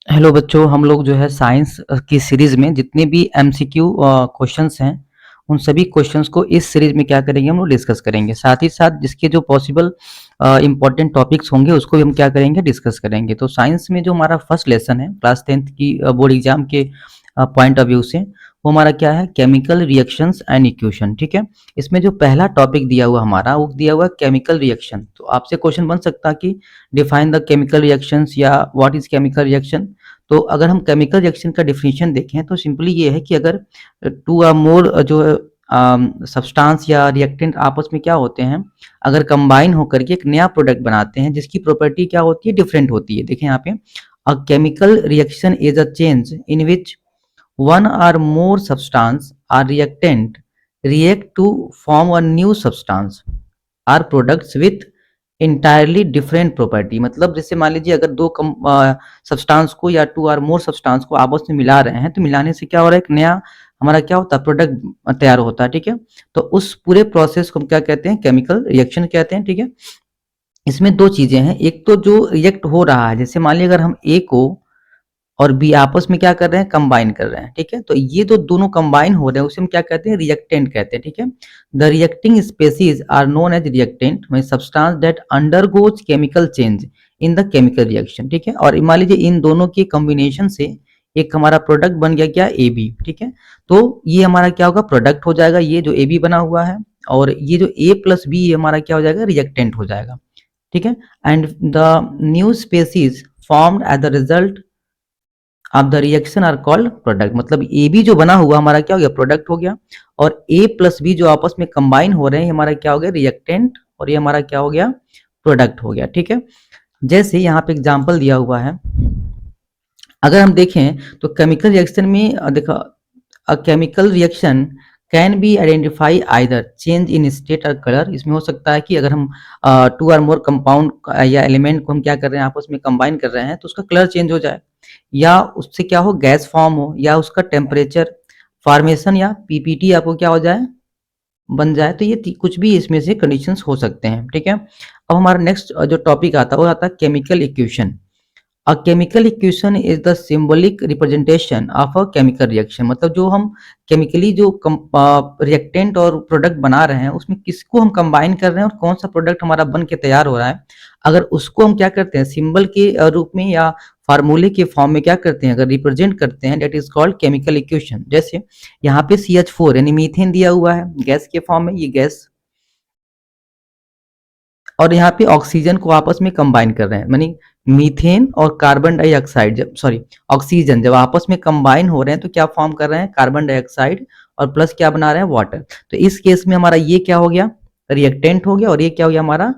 Hello बच्चों, हम लोग जो है साइंस की सीरीज में जितने भी एमसीक्यू क्वेश्चंस हैं, उन सभी क्वेश्चंस को इस सीरीज में क्या करेंगे, हम लोग डिस्कस करेंगे। साथ ही साथ जिसके जो पॉसिबल इंपॉर्टेंट टॉपिक्स होंगे उसको भी हम क्या करेंगे, डिस्कस करेंगे। तो साइंस में जो हमारा फर्स्ट लेसन है क्लास 10th की बोर्ड एग्जाम के पॉइंट ऑफ व्यू से, वो हमारा क्या है, केमिकल रिएक्शंस एंड इक्वेशन। ठीक है, इसमें जो पहला टॉपिक दिया हुआ हमारा, वो दिया हुआ केमिकल रिएक्शन। तो आपसे क्वेश्चन बन सकता है कि डिफाइन द केमिकल रिएक्शंस या व्हाट इज केमिकल रिएक्शन। तो अगर हम केमिकल रिएक्शन का डेफिनेशन देखें तो सिंपली ये है कि अगर टू और मोर जो सब्सटेंस या रिएक्टेंट आपस में क्या होते हैं, अगर कंबाइन होकर के एक नया प्रोडक्ट बनाते हैं जिसकी प्रॉपर्टी क्या होती है, डिफरेंट होती है। देखें यहाँ पे, a chemical reaction is a change in which one or more substance or reactant react to form a new substance or products with entirely different property। मतलब जैसे मान लीजिए अगर दो सब्सटेंस को या टू और मोर सब्सटेंस को आपस में मिला रहे हैं, तो मिलाने से क्या हो रहा है, एक नया हमारा क्या होता है, प्रोडक्ट तैयार होता है। ठीक है, तो उस पूरे प्रोसेस को हम क्या कहते हैं, केमिकल रिएक्शन कहते हैं। ठीक है, इसमें दो चीजें हैं, एक तो जो रिएक्ट हो रहा है, जैसे मान लीजिए अगर हम ए को और बी आपस में क्या कर रहे हैं, कंबाइन कर रहे हैं। ठीक है, तो ये जो दोनों कंबाइन हो रहे हैं उसे हम क्या कहते हैं, रिएक्टेंट कहते हैं। ठीक है, the reacting species are known as reactant mean substance that undergoes chemical change in the chemical reaction. ठीक है, और मान लीजिए इन दोनों के कॉम्बिनेशन से एक हमारा प्रोडक्ट बन गया, क्या, ए बी। ठीक है, तो ये हमारा क्या होगा, प्रोडक्ट हो जाएगा, ये जो ए बी बना हुआ है, और ये जो ए प्लस बी ये हमारा क्या हो जाएगा, रिएक्टेंट हो जाएगा। ठीक है, and the new species formed as the result अब the reaction are called product. मतलब ए बी जो बना हुआ हमारा क्या हो गया, प्रोडक्ट हो गया, और ए प्लस बी जो आपस में कंबाइन हो रहे हैं हमारा क्या हो गया, रिएक्टेंट, और ये हमारा क्या हो गया, प्रोडक्ट हो गया। ठीक है, जैसे यहाँ पे एग्जांपल दिया हुआ है, अगर हम देखें तो केमिकल रिएक्शन में देखो, a chemical reaction can be identify either change in state और कलर। इसमें हो सकता है कि अगर हम टू और मोर कंपाउंड या एलिमेंट को हम क्या कर रहे हैं, आपस में कंबाइन कर रहे हैं, तो उसका कलर चेंज हो जाए, या उससे क्या हो, गैस फॉर्म हो, या उसका टेम्परेचर फॉर्मेशन या पीपीटी आपको क्या हो जाए, बन जाए। तो ये कुछ भी इसमें से कंडीशंस हो सकते हैं। ठीक है, अब हमारा नेक्स्ट जो टॉपिक आता है वो आता है chemical equation. A chemical equation is the symbolic representation of a chemical reaction. मतलब जो हम केमिकली जो रिएक्टेंट और प्रोडक्ट बना रहे हैं उसमें किसको हम कंबाइन कर रहे हैं और कौन सा प्रोडक्ट हमारा बन के तैयार हो रहा है, अगर उसको हम क्या करते हैं, सिंबल के रूप में या फार्मूले के फॉर्म में क्या करते हैं, अगर रिप्रेजेंट करते हैं, that is called chemical equation. जैसे यहाँ पे CH4 यानी मीथेन दिया हुआ है गैस के फॉर्म में, ये गैस, और यहाँ पे ऑक्सीजन को आपस में कंबाइन कर रहे हैं, यानी मीथेन और कार्बन डाइऑक्साइड, जब सॉरी ऑक्सीजन जब आपस में कंबाइन हो रहे हैं तो क्या फॉर्म कर रहे हैं, कार्बन डाइऑक्साइड, और प्लस क्या बना रहे हैं, वाटर। तो इस केस में हमारा ये क्या हो गया, रिएक्टेंट हो गया, और ये क्या हो गया, हमारा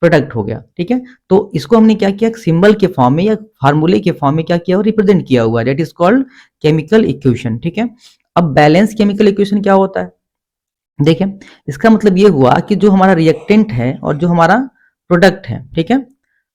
प्रोडक्ट हो गया। ठीक है, तो इसको हमने क्या किया, सिंबल के फॉर्म में या फार्मूले के फॉर्म में क्या किया, रिप्रेजेंट किया हुआ है, that is called chemical equation. ठीक है, अब बैलेंस केमिकल इक्वेशन क्या होता है, देखें, इसका मतलब ये हुआ कि जो हमारा रिएक्टेंट है और जो हमारा प्रोडक्ट है, ठीक है,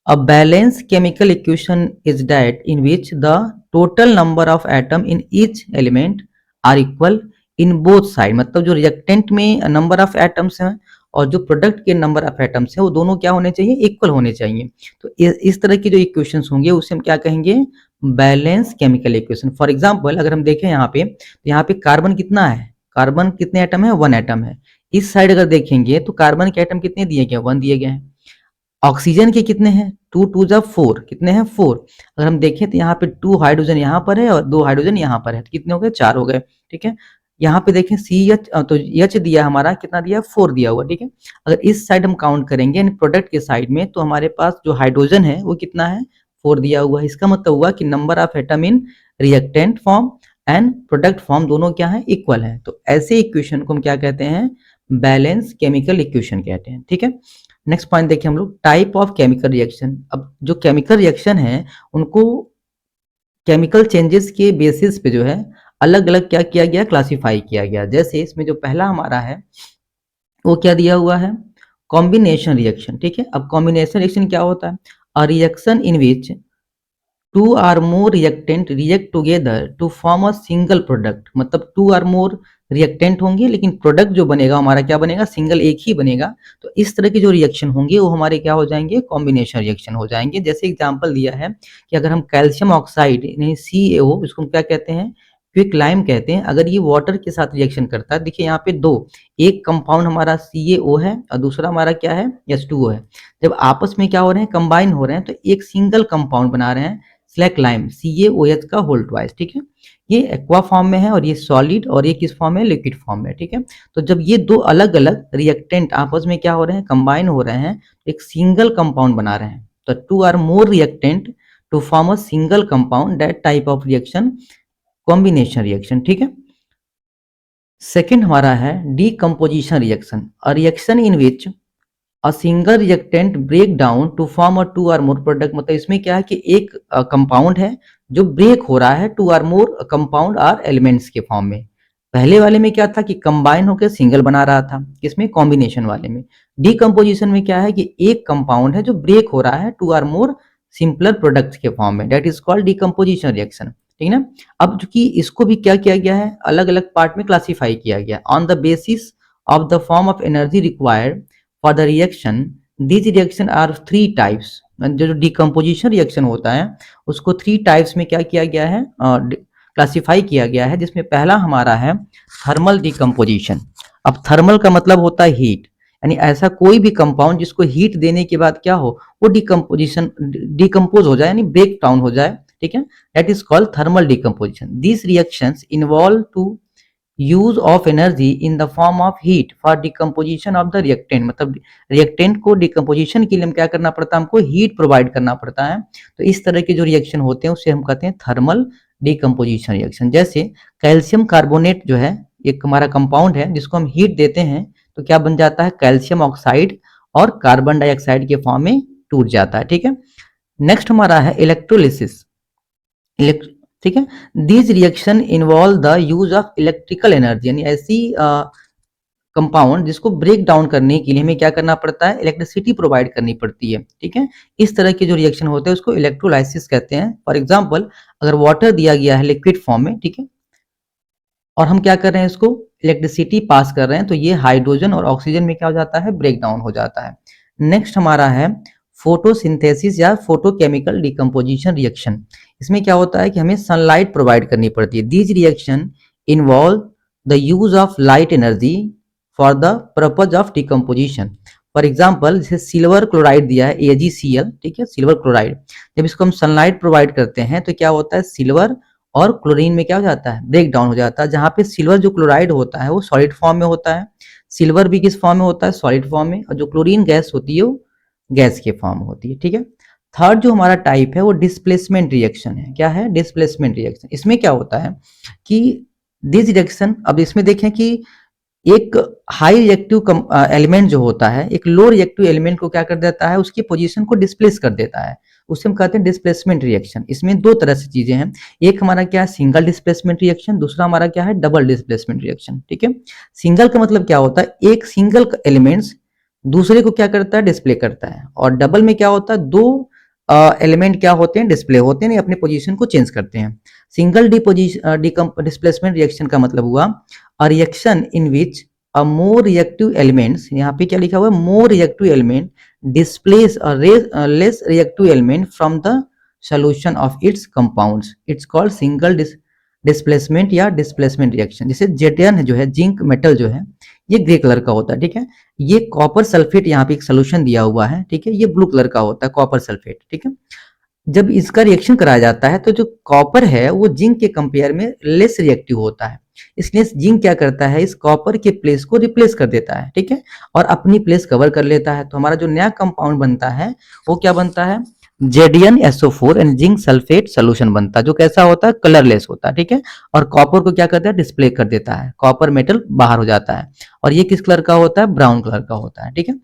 a balance chemical equation is that in which the total number of atom in each element are equal in both side. मतलब जो रिएक्टेंट में नंबर ऑफ एटम्स हैं और जो प्रोडक्ट के नंबर ऑफ एटम्स हैं वो दोनों क्या होने चाहिए, इक्वल होने चाहिए। तो इस तरह की जो इक्वेशंस होंगे उसे हम क्या कहेंगे, balance chemical equation. For example अगर हम देखें यहाँ पे, तो यहाँ पे कार्बन कितना है, कार्बन कितने एटम है, 1 एटम है। इस साइड अगर देखेंगे तो कार्बन के एटम कितने दिए गए, 1 दिए गए हैं। ऑक्सीजन के कितने हैं, 2 2 जा 4, कितने हैं, 4। अगर हम देखें तो यहाँ पे 2 हाइड्रोजन यहाँ पर है और 2 हाइड्रोजन यहाँ पर है, तो कितने हो गए, 4 हो गए। ठीक है, यहाँ पे देखें CH, तो H दिया हमारा कितना दिया, 4 दिया हुआ। ठीक है, अगर इस साइड हम काउंट करेंगे यानी प्रोडक्ट के साइड में, तो हमारे पास जो हाइड्रोजन है वो कितना है, 4 दिया हुआ है। इसका मतलब हुआ कि number of atom in reactant form and product form दोनों क्या है, इक्वल है। तो ऐसे इक्वेशन को हम क्या कहते हैं, बैलेंस केमिकल इक्वेशन कहते हैं। ठीक है, नेक्स्ट पॉइंट देखिए हम लोग, टाइप ऑफ केमिकल रिएक्शन। अब जो केमिकल रिएक्शन है उनको केमिकल चेंजेस के बेसिस पे जो है अलग अलग क्या किया गया, क्लासिफाई किया गया। जैसे इसमें जो पहला हमारा है वो क्या दिया हुआ है, कॉम्बिनेशन रिएक्शन। ठीक है, अब कॉम्बिनेशन रिएक्शन क्या होता है, a reaction in which two or more reactant react together to form a single product. मतलब टू आर मोर रिएक्टेंट होंगे, लेकिन प्रोडक्ट जो बनेगा हमारा क्या बनेगा, सिंगल एक ही बनेगा। तो इस तरह के जो रिएक्शन होंगे वो हमारे क्या हो जाएंगे, कॉम्बिनेशन रिएक्शन हो जाएंगे। जैसे एग्जांपल दिया है कि अगर हम कैल्शियम ऑक्साइड यानी CaO, इसको हम क्या कहते हैं, क्विक लाइम कहते हैं, अगर ये वाटर के साथ रिएक्शन करता है, देखिए यहाँ पे दो, एक कंपाउंड हमारा CaO है और दूसरा हमारा क्या है, H2O है। जब आपस में क्या हो रहे हैं, कंबाइन हो रहे हैं, तो एक सिंगल कंपाउंड बना रहे हैं, स्लैक लाइम, CaOH का होल ट्वाइस, ठीक है। ये एक्वा फॉर्म में है और ये सॉलिड, और ये किस फॉर्म में, लिक्विड फॉर्म में, ठीक है। तो जब ये दो अलग अलग रिएक्टेंट आपस में क्या हो रहे हैं, कंबाइन हो रहे हैं, एक सिंगल कंपाउंड बना रहे हैं, तो two or more reactant to form a single compound, that type of reaction combination reaction, ठीक है। सेकेंड हमारा है decomposition reaction, a reaction in which a single reactant break down to form a two or more product. मतलब इसमें क्या है कि एक कंपाउंड है जो ब्रेक हो रहा है two or more compound or elements के फॉर्म में। पहले वाले में क्या था कि कंबाइन होकर सिंगल बना रहा था, किसमें, कॉम्बिनेशन वाले में। डीकम्पोजिशन में क्या है कि एक कंपाउंड है जो ब्रेक हो रहा है two or more simpler products के फॉर्म में, that is called decomposition reaction, ठीक है ना। अब चूंकि इसको भी क्या किया गया है, अलग अलग पार्ट में क्लासीफाई किया गया, on the basis of the form of energy required for the reaction, these reaction are three types। जो डिकम्पोजिशन रिएक्शन होता है उसको थ्री टाइप्स में क्या किया गया है, क्लासिफाई किया गया है, जिसमें पहला हमारा है थर्मल डिकम्पोजिशन। अब थर्मल का मतलब होता है हीट, यानी ऐसा कोई भी कंपाउंड जिसको हीट देने के बाद क्या हो, वो डिकम्पोजिशन डिकम्पोज हो जाए, यानी ब्रेक डाउन हो जाए, ठीक है, that is called thermal decomposition. These reactions involve to use of energy in the form of heat for decomposition of the reactant. मतलब रिएक्टेंट को डिकम्पोजिशन के लिए हम क्या करना पड़ता है, हमको हीट प्रोवाइड करना पड़ता है। तो इस तरह के जो रिएक्शन होते हैं उसे हम कहते हैं थर्मल डिकम्पोजिशन रिएक्शन। जैसे कैल्शियम कार्बोनेट जो है एक हमारा कंपाउंड है, जिसको हम हीट देते हैं तो क्या बन जाता है, कैल्शियम ऑक्साइड और कार्बन डाइऑक्साइड के फॉर्म में टूट जाता है, ठीक है। नेक्स्ट हमारा है इलेक्ट्रोलिसिस, ठीक है। This reaction involve the use of electrical energy, यानी ऐसी कंपाउंड जिसको ब्रेक डाउन करने के लिए हमें क्या करना पड़ता है, इलेक्ट्रिसिटी प्रोवाइड करनी पड़ती है, ठीक है। इस तरह के जो रिएक्शन होते हैं उसको इलेक्ट्रोलाइसिस कहते हैं। फॉर एग्जांपल अगर वाटर दिया गया है लिक्विड फॉर्म में, ठीक है, और हम क्या कर रहे हैं, इसको इलेक्ट्रिसिटी पास कर रहे हैं, तो ये हाइड्रोजन और ऑक्सीजन में क्या हो जाता है, ब्रेक डाउन हो जाता है। नेक्स्ट हमारा है फोटोसिंथेसिस या फोटोकेमिकल डिकम्पोजिशन रिएक्शन। इसमें क्या होता है कि हमें सनलाइट प्रोवाइड करनी पड़ती है। These reaction involve the use of light energy for the purpose of decomposition. For example जैसे सिल्वर क्लोराइड दिया है AgCl, ठीक है, सिल्वर क्लोराइड, जब इसको हम सनलाइट प्रोवाइड करते हैं तो क्या होता है, सिल्वर और क्लोरीन में क्या हो जाता है, ब्रेक डाउन हो जाता है। जहाँ पे सिल्वर जो क्लोराइड होता है वो सॉलिड फॉर्म में होता है, सिल्वर भी किस फॉर्म में होता है, सॉलिड फॉर्म में, और जो क्लोरीन गैस होती है वो गैस के फॉर्म में होती है, ठीक है। थर्ड जो हमारा टाइप है वो डिस्प्लेसमेंट रिएक्शन है। क्या है, डिस्प्लेसमेंट रिएक्शन। इसमें क्या होता है कि दिस रिएक्शन, अब इसमें देखें कि एक हाई रिएक्टिव एलिमेंट जो होता है एक लो रिएक्टिव एलिमेंट को क्या कर देता है, उसकी पोजीशन को डिस्प्लेस कर देता है, उसे हम कहते हैं डिस्प्लेसमेंट रिएक्शन। इसमें दो तरह से चीजें हैं, एक हमारा क्या है, सिंगल डिस्प्लेसमेंट रिएक्शन, दूसरा हमारा क्या है, डबल डिस्प्लेसमेंट रिएक्शन, ठीक है। सिंगल का मतलब क्या होता है, एक सिंगल एलिमेंट्स दूसरे को क्या करता है, डिस्प्ले करता है, और डबल में क्या होता है, दो एलिमेंट क्या होते हैं, डिस्प्ले होते हैं, अपने पोजीशन को चेंज करते हैं। सिंगल डिस्प्लेसमेंट रिएक्शन का मतलब हुआ अ reaction in which a more reactive elements, यहाँ पे क्या लिखा हुआ है, more reactive element displace a less reactive element from the solution of its compounds, it's called single displacement या डिस्प्लेसमेंट रिएक्शन। जैसे जेटियन जो है, जिंक मेटल जो है, ये ग्रे कलर का होता है, ठीक है। ये कॉपर सल्फेट, यहाँ पे एक सोल्यूशन दिया हुआ है, ठीक है, ये ब्लू कलर का होता है कॉपर सल्फेट, ठीक है। जब इसका रिएक्शन कराया जाता है तो जो कॉपर है वो जिंक के कंपेयर में लेस रिएक्टिव होता है, इसलिए जिंक क्या करता है, इस कॉपर के प्लेस को रिप्लेस कर देता है, ठीक है, और अपनी प्लेस कवर कर लेता है। तो हमारा जो नया कंपाउंड बनता है वो क्या बनता है, JdNSO4 and zinc sulphate solution बनता है, जो कैसा होता है, कलरलेस होता है, ठीक है, और कॉपर को क्या करता है, डिस्प्ले कर देता है, कॉपर मेटल बाहर हो जाता है, और ये किस कलर का होता है, ब्राउन कलर का होता है, ठीक है।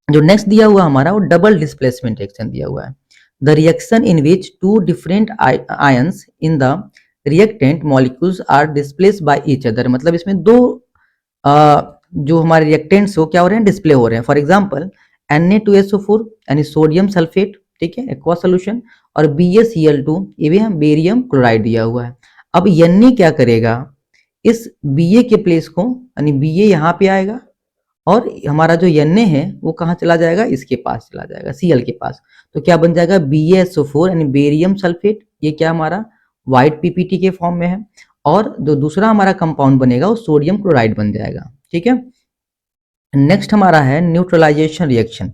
जो नेक्स्ट दिया हुआ हमारा वो डबल डिस्प्लेसमेंट रिएक्शन दिया हुआ है, the reaction in which two different ions in the reactant molecules are displaced by each other. मतलब इसमें दो जो हमारे रिएक्टेंट्स हो क्या हो रहे हैं, डिस्प्ले हो रहे हैं। फॉर एग्जांपल Na2SO4 यानी सोडियम सल्फेट, ठीक है, एक्वा सोल्यूशन, और BaCl2 ये भी हम बेरियम क्लोराइड दिया हुआ है। अब Na क्या करेगा, इस Ba के प्लेस को, यानी Ba यहाँ पे आएगा और हमारा जो Na है वो कहाँ चला जाएगा, इसके पास चला जाएगा, Cl के पास। तो क्या बन जाएगा, BaSO4 यानी बेरियम सल्फेट, ये क्या हमारा व्हाइट पीपीटी के फॉर्म में है। और जो दूसरा हमारा कंपाउंड बनेगा वो सोडियम क्लोराइड बन जाएगा, ठीक है। नेक्स्ट हमारा है न्यूट्रलाइजेशन रिएक्शन।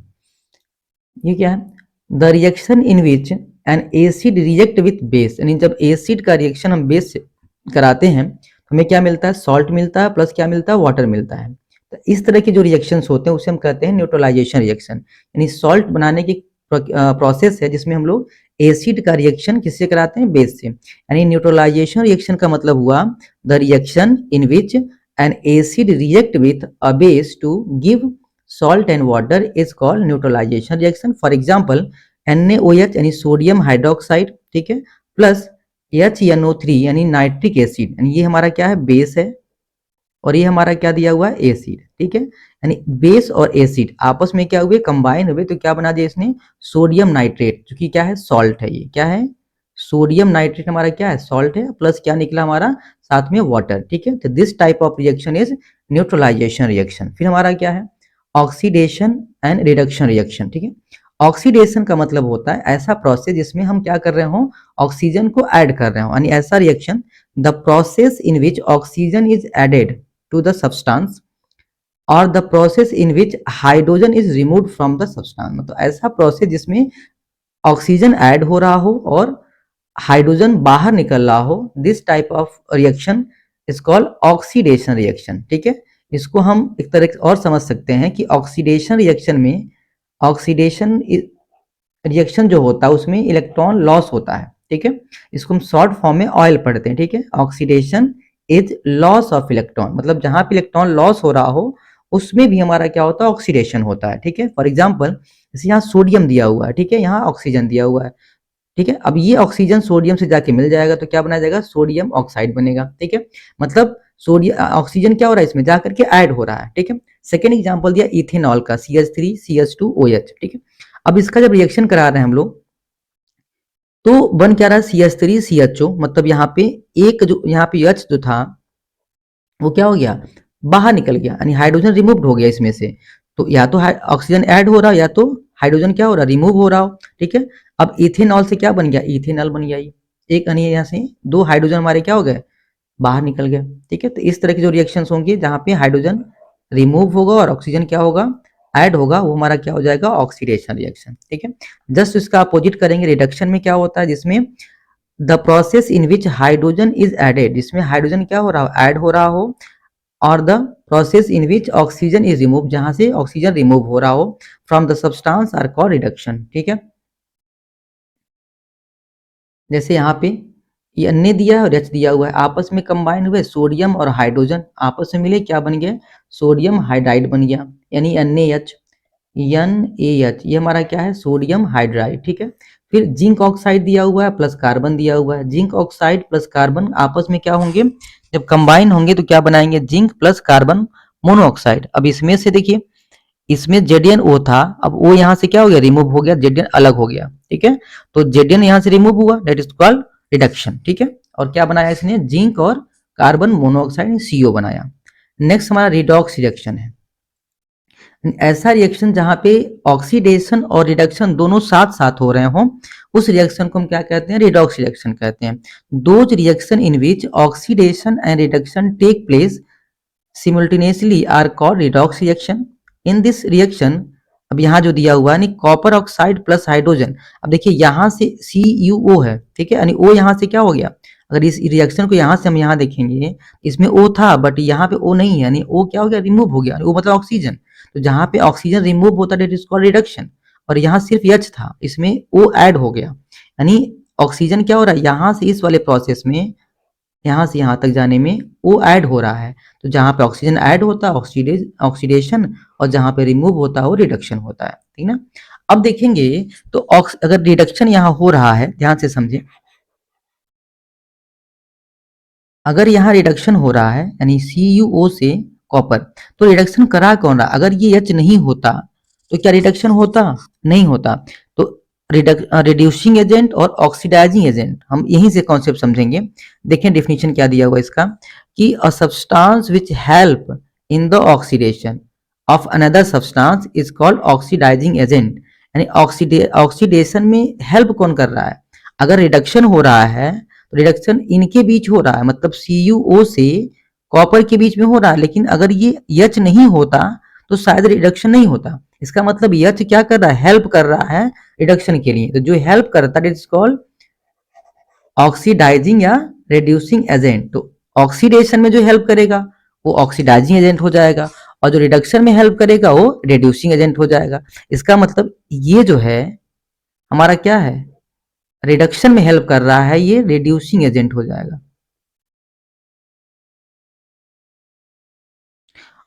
ये क्या है, the reaction in which an acid react with base, यानी जब एसिड का रिएक्शन हम बेस से कराते हैं तो हमें क्या मिलता है, सॉल्ट मिलता है, प्लस क्या मिलता है, वाटर मिलता है। तो इस तरह के जो रिएक्शंस होते हैं उसे हम कहते हैं न्यूट्रलाइजेशन रिएक्शन, यानी सॉल्ट बनाने की प्रोसेस है जिसमें हम लोग एसिड का रिएक्शन किससे कराते हैं, बेस से। यानी न्यूट्रलाइजेशन रिएक्शन का मतलब हुआ the reaction in which an acid react with a base to give salt and water is called neutralization reaction. For example, NaOH यानी सोडियम हाइड्रोक्साइड, ठीक है, प्लस HNO3 यानी नाइट्रिक एसिड, यानी ये हमारा क्या है, बेस है, और ये हमारा क्या दिया हुआ है, एसिड, ठीक है। यानी बेस और एसिड आपस में क्या हुए, कंबाइन हुए, तो क्या बना दिया इसने, सोडियम नाइट्रेट, जो कि क्या है, सॉल्ट है। ये क्या है, सोडियम नाइट्रेट हमारा क्या है, सॉल्ट है, प्लस क्या निकला हमारा साथ में वाटर, ठीक है। तो this type of reaction is neutralisation reaction. फिर हमारा क्या है, ऑक्सीडेशन एंड रिडक्शन रिएक्शन, ठीक है। ऑक्सीडेशन का मतलब होता है ऐसा प्रोसेस जिसमें हम क्या कर रहे हो, ऑक्सीजन को ऐड कर रहे हो, यानी ऐसा reaction, the process in which oxygen is added to the substance और the process in which hydrogen is removed from the substance. मतलब ऐसा प्रोसेस जिसमें ऑक्सीजन ऐड हो रहा हो और हाइड्रोजन बाहर निकल रहा हो, this type of reaction is called oxidation reaction, ठीक है। इसको हम एक तरह और समझ सकते हैं कि ऑक्सीडेशन रिएक्शन में, ऑक्सीडेशन रिएक्शन जो होता है उसमें इलेक्ट्रॉन लॉस होता है, ठीक है। इसको हम शॉर्ट फॉर्म में ऑयल पढ़ते हैं, ठीक है। Oxidation is loss of electron, मतलब जहां पे इलेक्ट्रॉन लॉस हो रहा हो उसमें भी हमारा क्या होता है, ऑक्सीडेशन होता है, ठीक है। फॉर एग्जाम्पल, जैसे यहाँ सोडियम दिया हुआ है, ठीक है, यहाँ ऑक्सीजन दिया हुआ है, ठीक है। अब ये ऑक्सीजन सोडियम से जाके मिल जाएगा तो क्या बनाया जाएगा, सोडियम ऑक्साइड बनेगा, ठीक है। मतलब सोडियम ऑक्सीजन क्या हो रहा है, इसमें जाकर के ऐड हो रहा है, ठीक है। सेकेंड एग्जांपल दिया इथेनॉल का, CH3 CH2OH, ठीक है। अब इसका जब रिएक्शन करा रहे हैं हम लोग तो बन क्या रहा है, CH3 CHO, मतलब यहाँ पे एक जो यहाँ पे H जो था वो क्या हो गया, बाहर निकल गया, यानी हाइड्रोजन रिमूव्ड हो गया इसमें से। तो या तो ऑक्सीजन ऐड हो रहा हो या तो हाइड्रोजन क्या हो रहा, रिमूव हो रहा हो, ठीक है। अब इथेनॉल से क्या बन गया, इथेनॉल बन गया, ये एक, यानी यहाँ से दो हाइड्रोजन हमारे क्या हो गए, बाहर निकल गए, ठीक है। तो इस तरह के जो रिएक्शंस होंगे जहाँ पे हाइड्रोजन रिमूव होगा और ऑक्सीजन क्या होगा, ऐड होगा, वो हमारा क्या हो जाएगा, ऑक्सीडेशन रिएक्शन, ठीक है। जस्ट इसका अपोजिट करेंगे, रिडक्शन में क्या होता है, जिसमें the process in which hydrogen is added, जिसमें हाइड्रोजन क्या हो रहा हो, ऐड हो रहा हो, और the process in which oxygen is remove, जहां से ऑक्सीजन रिमूव हो रहा हो from the substance are called reduction, ठीक है। जैसे यहाँ पे ये अन्य दिया है और एच दिया हुआ है, आपस में कंबाइन हुए, सोडियम और हाइड्रोजन आपस में मिले, क्या बन गया, सोडियम हाइड्राइड बन गया, यानी NaH, NaH, ये हमारा क्या है, सोडियम हाइड्राइड, ठीक है। फिर जिंक ऑक्साइड दिया हुआ है प्लस कार्बन दिया हुआ है, जिंक ऑक्साइड प्लस कार्बन आपस में क्या होंगे, जब कंबाइन होंगे तो क्या बनाएंगे, जिंक प्लस कार्बन मोनोऑक्साइड। अब इसमें से देखिए, इसमें ZnO था, अब वो यहाँ से क्या हो गया, रिमूव हो गया, Zn अलग हो गया, ठीक है। तो Zn यहाँ से रिमूव हुआ, दैट इज कॉल्ड रिडक्शन, ठीक है। और क्या बनाया इसने, जिंक और कार्बन मोनोऑक्साइड CO बनाया। नेक्स्ट हमारा रिडॉक्स रिएक्शन है, ऐसा रिएक्शन जहां पे ऑक्सीडेशन और रिडक्शन दोनों साथ साथ हो रहे हों, उस रिएक्शन को हम क्या कहते हैं, रिडॉक्स रिएक्शन कहते हैं। Those reaction in which oxidation and reduction take place simultaneously are called redox reaction. In this reaction, अब यहाँ जो दिया हुआ है, कॉपर ऑक्साइड प्लस हाइड्रोजन, अब देखिए यहाँ से CuO है, ठीक है, यानी O यहाँ से क्या हो गया, अगर इस रिएक्शन को यहाँ से हम यहाँ देखेंगे, इसमें O था बट यहाँ पे O नहीं है, यानी O क्या हो गया, रिमूव हो गया, O मतलब ऑक्सीजन। तो जहाँ पे ऑक्सीजन रिमूव होता है, इज कॉल्ड रिडक्शन, और यहाँ सिर्फ H था, इसमें O ऐड हो गया, यानी ऑक्सीजन क्या हो रहा है, यहाँ से इस वाले प्रोसेस में यहाँ से यहाँ तक जाने में वो ऐड हो रहा है। तो जहाँ पे ऑक्सीजन ऐड होता है ऑक्सीडेशन, और जहाँ पे रिमूव होता है वो रिडक्शन होता है, ठीक ना। अब देखेंगे तो अगर रिडक्शन यहाँ हो रहा है, ध्यान से समझे, अगर यहाँ रिडक्शन हो रहा है यानी CuO से कॉपर, तो रिडक्शन करा कौन रहा, अगर ये H नहीं होता तो क्या रिडक्शन होता, नहीं होता। तो रिड्यूसिंग एजेंट और ऑक्सीडाइजिंग एजेंट, हम यहीं से कॉन्सेप्ट समझेंगे। देखें डेफिनेशन क्या दिया हुआ इसका, कि a substance which help in the oxidation of another substance is called oxidising agent. यानी ऑक्सीडेशन में हेल्प कौन कर रहा है? अगर रिडक्शन हो रहा है तो रिडक्शन इनके बीच हो रहा है, मतलब CuO से कॉपर के बीच में हो रहा है, लेकिन अगर ये H नहीं होता तो शायद रिडक्शन नहीं होता। इसका मतलब H क्या कर रहा है? हेल्प कर रहा है रिडक्शन के लिए। तो जो हेल्प करता है इट इज कॉल्ड ऑक्सीडाइजिंग या रिड्यूसिंग एजेंट। तो ऑक्सीडेशन में जो हेल्प करेगा वो ऑक्सीडाइजिंग एजेंट हो जाएगा, और जो रिडक्शन में हेल्प करेगा वो रिड्यूसिंग एजेंट हो जाएगा। इसका मतलब ये जो है हमारा क्या है? रिडक्शन में हेल्प कर रहा है, ये रिड्यूसिंग एजेंट हो जाएगा।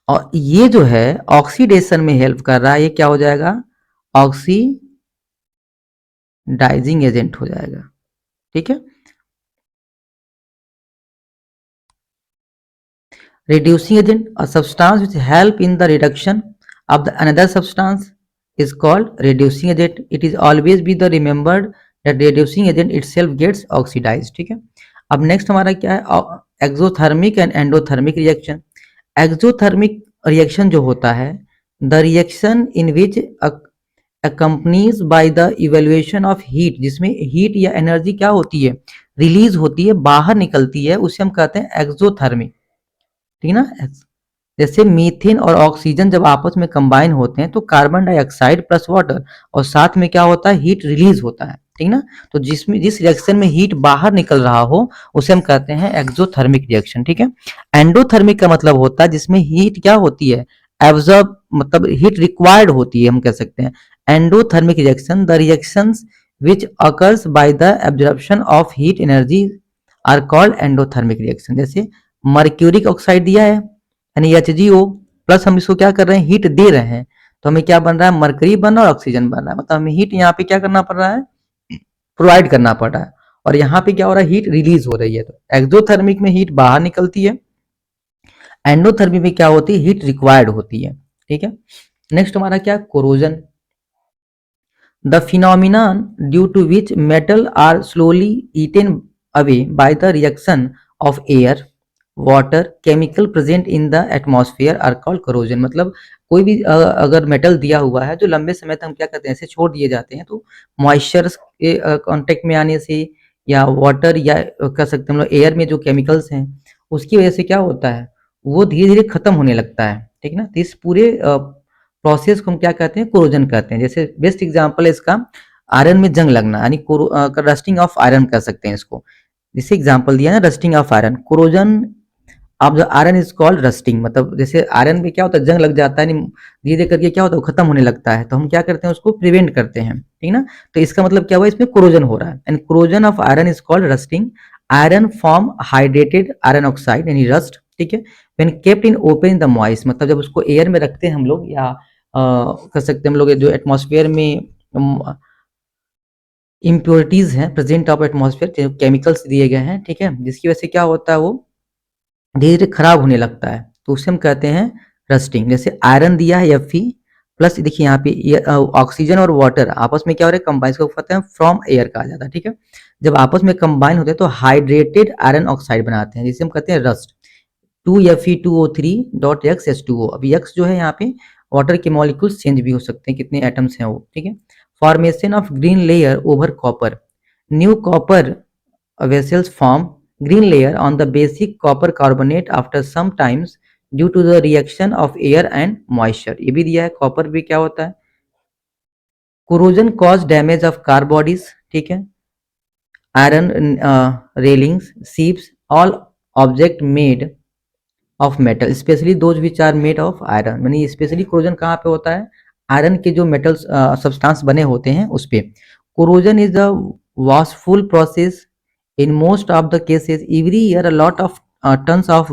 और ये जो है ऑक्सीडेशन में हेल्प कर रहा है, ये क्या हो जाएगा? ऑक्सीडाइजिंग एजेंट हो जाएगा। ठीक है। Reducing agent, a substance which help in the reduction of the another substance is called reducing agent. It is always be the remembered that reducing agent itself gets oxidized. ठीक है। अब next हमारा क्या है? Exothermic and endothermic reaction. Exothermic reaction जो होता है, the reaction in which accompanies by the evaluation of heat, जिसमें हीट या एनर्जी क्या होती है? रिलीज होती है, बाहर निकलती है, उसे हम कहते हैं एक्सोथर्मिक। ठीक है ना। जैसे मीथेन और ऑक्सीजन जब आपस में कंबाइन होते हैं तो कार्बन डाइऑक्साइड प्लस वाटर, और साथ में क्या होता है? हीट रिलीज होता है। ठीक ना। तो जिस रिएक्शन में हीट बाहर निकल रहा हो उसे हम कहते हैं एक्सोथर्मिक रिएक्शन। ठीक है। एंडोथर्मिक का मतलब होता है जिसमें हीट क्या होती है? एब्जॉर्ब, मतलब हीट रिक्वायर्ड होती है, हम कह सकते हैं। Endothermic reaction, the reactions which occurs by the absorption of heat energy are called endothermic reaction। जैसे मर्क्यूरिक ऑक्साइड दिया है यानी HgO, प्लस हम इसको क्या कर रहे हैं? हीट दे रहे हैं, तो हमें क्या बन रहा है? मरकरी बन रहा है और ऑक्सीजन बन रहा है, मतलब हमें हीट यहाँ पे क्या करना पड़ रहा है? प्रोवाइड करना पड़ रहा है। और यहाँ पे क्या हो रहा है? हीट रिलीज हो रही है। तो एक्सोथर्मिक में हीट बाहर निकलती है, एंडोथर्मिक में क्या होती है? हीट रिक्वायर्ड होती है। ठीक है। नेक्स्ट हमारा क्या? Corrosion. The phenomenon due to which metal are slowly eaten away by the reaction of air, water, chemical present in the atmosphere are called corrosion। मतलब कोई भी अगर मेटल दिया हुआ है जो लंबे समय तक हम क्या करते हैं? ऐसे छोड़ दिए जाते हैं, तो मॉइस्चर के कांटेक्ट में आने से, या वाटर, या कह सकते हैं हम लोग एयर में जो केमिकल्स हैं उसकी वजह से क्या होता है? वो धीरे धीरे खत्म होने लगता है। ठीक ना। तो इस पूरे प्रोसेस को हम क्या कहते हैं? कोरोजन कहते हैं। जैसे बेस्ट एग्जांपल है इसका आयरन में जंग लगना, यानी रस्टिंग ऑफ आयरन कह सकते हैं इसको। जैसे एग्जांपल दिया ना, rusting of iron, corrosion of the iron is called rusting. मतलब जैसे आयरन में क्या होता है? जंग लग जाता है, धीरे धीरे करके क्या होता है? खत्म होने लगता है, तो हम क्या करते हैं? उसको प्रिवेंट करते हैं। ठीक ना। तो इसका मतलब क्या हुआ? इसमें कोरोजन हो रहा है, and corrosion of iron is called rusting. Iron form hydrated iron oxide यानी रस्ट। ठीक है। When kept in open in the moist, मतलब जब उसको एयर में रखते हैं हम लोग, या कर सकते हैं हम लोग जो एटमॉस्फेयर में इम्प्योरिटीज हैं प्रेजेंट ऑफ एटमॉस्फेयर, केमिकल्स दिए गए हैं, ठीक है, जिसकी वजह से क्या होता है? वो धीरे धीरे खराब होने लगता है, तो उसे हम कहते हैं रस्टिंग। जैसे आयरन दिया है Fe प्लस, देखिए यहाँ पे ऑक्सीजन और वाटर आपस में क्या हो रहा है? कंबाइन, इसको कहते हैं फ्रॉम एयर कहा जाता है। ठीक है। जब आपस में कंबाइन होते हैं तो हाइड्रेटेड आयरन ऑक्साइड बनाते हैं, जिसे हम कहते हैं रस्ट। 2Fe2O3.X H2O। अब X जो है यहाँ पे वाटर के मॉलिक्यूल्स चेंज भी हो सकते हैं, कितने एटम्स हैं वो। ठीक है। Formation of green layer over copper, new copper vessels form green layer on the basic copper carbonate after some times due to the reaction of air and moisture। ये भी दिया है, कॉपर भी क्या होता है? Corrosion cause damage of car bodies. ठीक है। Iron railings, ships, all object made of metal specially those which are made of iron. यानी स्पेशली कोरोजन कहाँ पे होता है? आयरन के जो मेटल्स सब्सटेंस बने होते हैं उस पे। Corrosion is the wasteful process in most of the cases every year a lot of tons of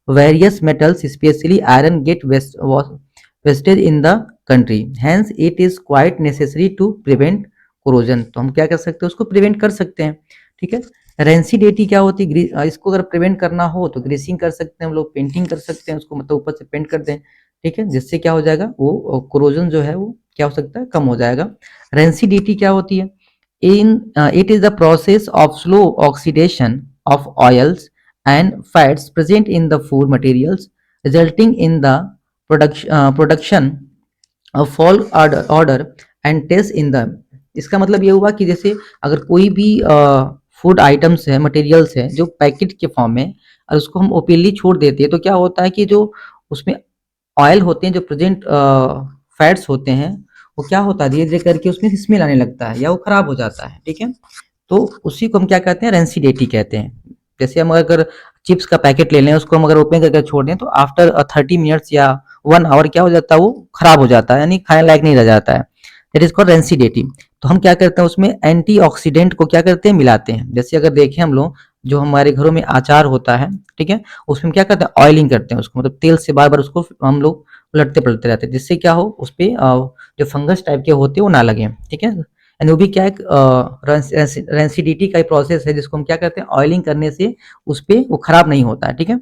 various metals especially iron get wasted in the country, hence it is quite necessary to prevent corrosion। तो हम क्या कर सकते हैं? उसको prevent कर सकते हैं। ठीक है। रेंसिडिटी क्या होती है? इसको अगर प्रिवेंट करना हो तो ग्रीसिंग कर सकते हैं हम लोग, पेंटिंग कर सकते हैं उसको, मतलब ऊपर से पेंट कर दें। ठीक है। जिससे क्या हो जाएगा? वो कोरोजन जो है वो क्या हो सकता है, कम हो जाएगा। रेंसिडिटी क्या होती है? In it is the process of slow oxidation of oils and fats present in the food materials resulting in the production of foul odour and taste in the. इसका मतलब ये हुआ कि जैसे अगर कोई भी फूड आइटम्स है, मटेरियल्स है जो पैकेट के फॉर्म में, और उसको हम ओपनली छोड़ देते हैं तो क्या होता है कि जो उसमें ऑयल होते हैं, जो प्रेजेंट फैट्स होते हैं, वो क्या होता है, धीरे धीरे करके उसमें स्मेल आने लगता है या वो खराब हो जाता है। ठीक है, तो उसी को हम क्या कहते हैं, रेंसिडेटी कहते हैं। जैसे हम अगर चिप्स का पैकेट ले लें, उसको हम अगर ओपन करके छोड़ दें तो आफ्टर 30 मिनट्स या 1 आवर क्या हो जाता है, वो खराब हो जाता है, यानी खाने लायक नहीं रह जाता है। That is called rancidity. तो हम क्या करते हैं, उसमें एंटीऑक्सीडेंट को क्या करते हैं, मिलाते हैं। जैसे अगर देखें हम लोग, जो हमारे घरों में अचार होता है, ठीक है, उसमें क्या करते हैं, ऑयलिंग करते हैं उसको, मतलब तेल से बार बार उसको हम लोग उलटते पलटते रहते हैं, जिससे क्या हो, उस पे जो फंगस टाइप के होते हैं वो ना लगे। ठीक है, एंड वो भी क्या एक रेंसिडिटी का प्रोसेस है, जिसको हम क्या करते हैं, ऑयलिंग करने से उस पे वो खराब नहीं होता है। ठीक है,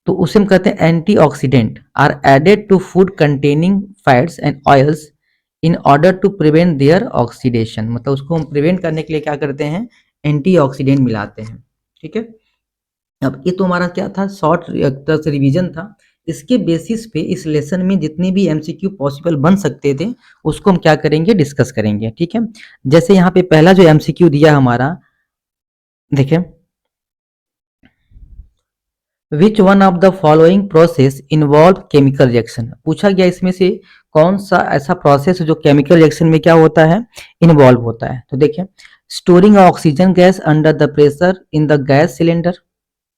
तो उसे हम कहते हैं antioxidant are added to food containing fats and oils in order to prevent their oxidation. मतलब उसको हम प्रिवेंट करने के लिए क्या करते हैं, एंटीऑक्सीडेंट मिलाते हैं। ठीक है, अब ये तो हमारा क्या था, शॉर्ट तरह से रिवीजन था। इसके बेसिस पे इस लेसन में जितने भी एमसीक्यू पॉसिबल बन सकते थे उसको हम क्या करेंगे, डिस्कस करेंगे। ठीक है, जैसे यहाँ पे पहला जो एमसीक्यू दिया हमारा, देखें, which one of the following process involve chemical reaction. पूछा गया इसमें से कौन सा ऐसा प्रोसेस जो केमिकल रिएक्शन में क्या होता है, इन्वॉल्व होता है। तो देखें, storing oxygen gas under the pressure in the gas cylinder.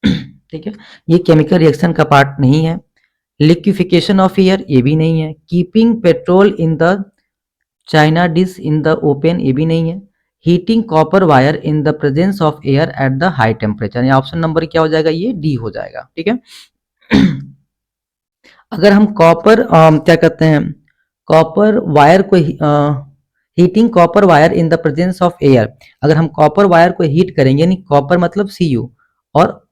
ठीक है, ये केमिकल रिएक्शन का पार्ट नहीं है। लिक्विफिकेशन ऑफ एयर, ये भी नहीं है। Keeping petrol in the China dish in the open, ये भी नहीं है। Heating copper wire in the presence of air at the high temperature, ये ऑप्शन नंबर क्या हो जाएगा, ये डी हो जाएगा। ठीक है, अगर हम कॉपर क्या कहते हैं, कॉपर वायर को heating copper wire in the presence of air, अगर हम कॉपर वायर को हीट करेंगे, यानी कॉपर मतलब Cu, और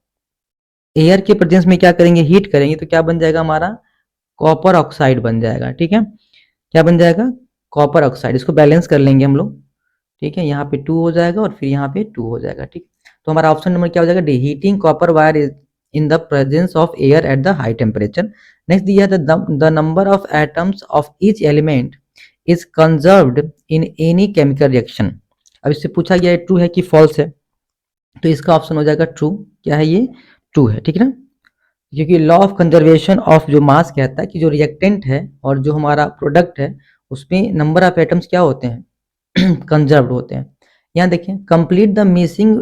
एयर के प्रेजेंस में क्या करेंगे, हीट करेंगे, तो क्या बन जाएगा हमारा, कॉपर ऑक्साइड बन जाएगा। ठीक है, क्या बन जाएगा, कॉपर ऑक्साइड। इसको बैलेंस कर लेंगे हम लोग। ठीक है, यहाँ पे 2 हो जाएगा और फिर यहाँ पे 2 हो जाएगा। ठीक, तो हमारा ऑप्शन नंबर क्या हो जाएगा, D, heating copper wire in the presence of air at the high temperature. Next दिया है the number of atoms of each element is conserved in any chemical reaction. अब इससे पूछा गया है ट्रू है कि फॉल्स है, तो इसका ऑप्शन हो जाएगा ट्रू। क्या है ये, ट्रू है। ठीक है ना, क्योंकि लॉ ऑफ कंजर्वेशन ऑफ जो मास कहता है कि जो रिएक्टेंट है और जो हमारा प्रोडक्ट है उसमें नंबर ऑफ एटम्स क्या होते हैं, कंजर्व्ड होते हैं। यहाँ देखिए, complete the missing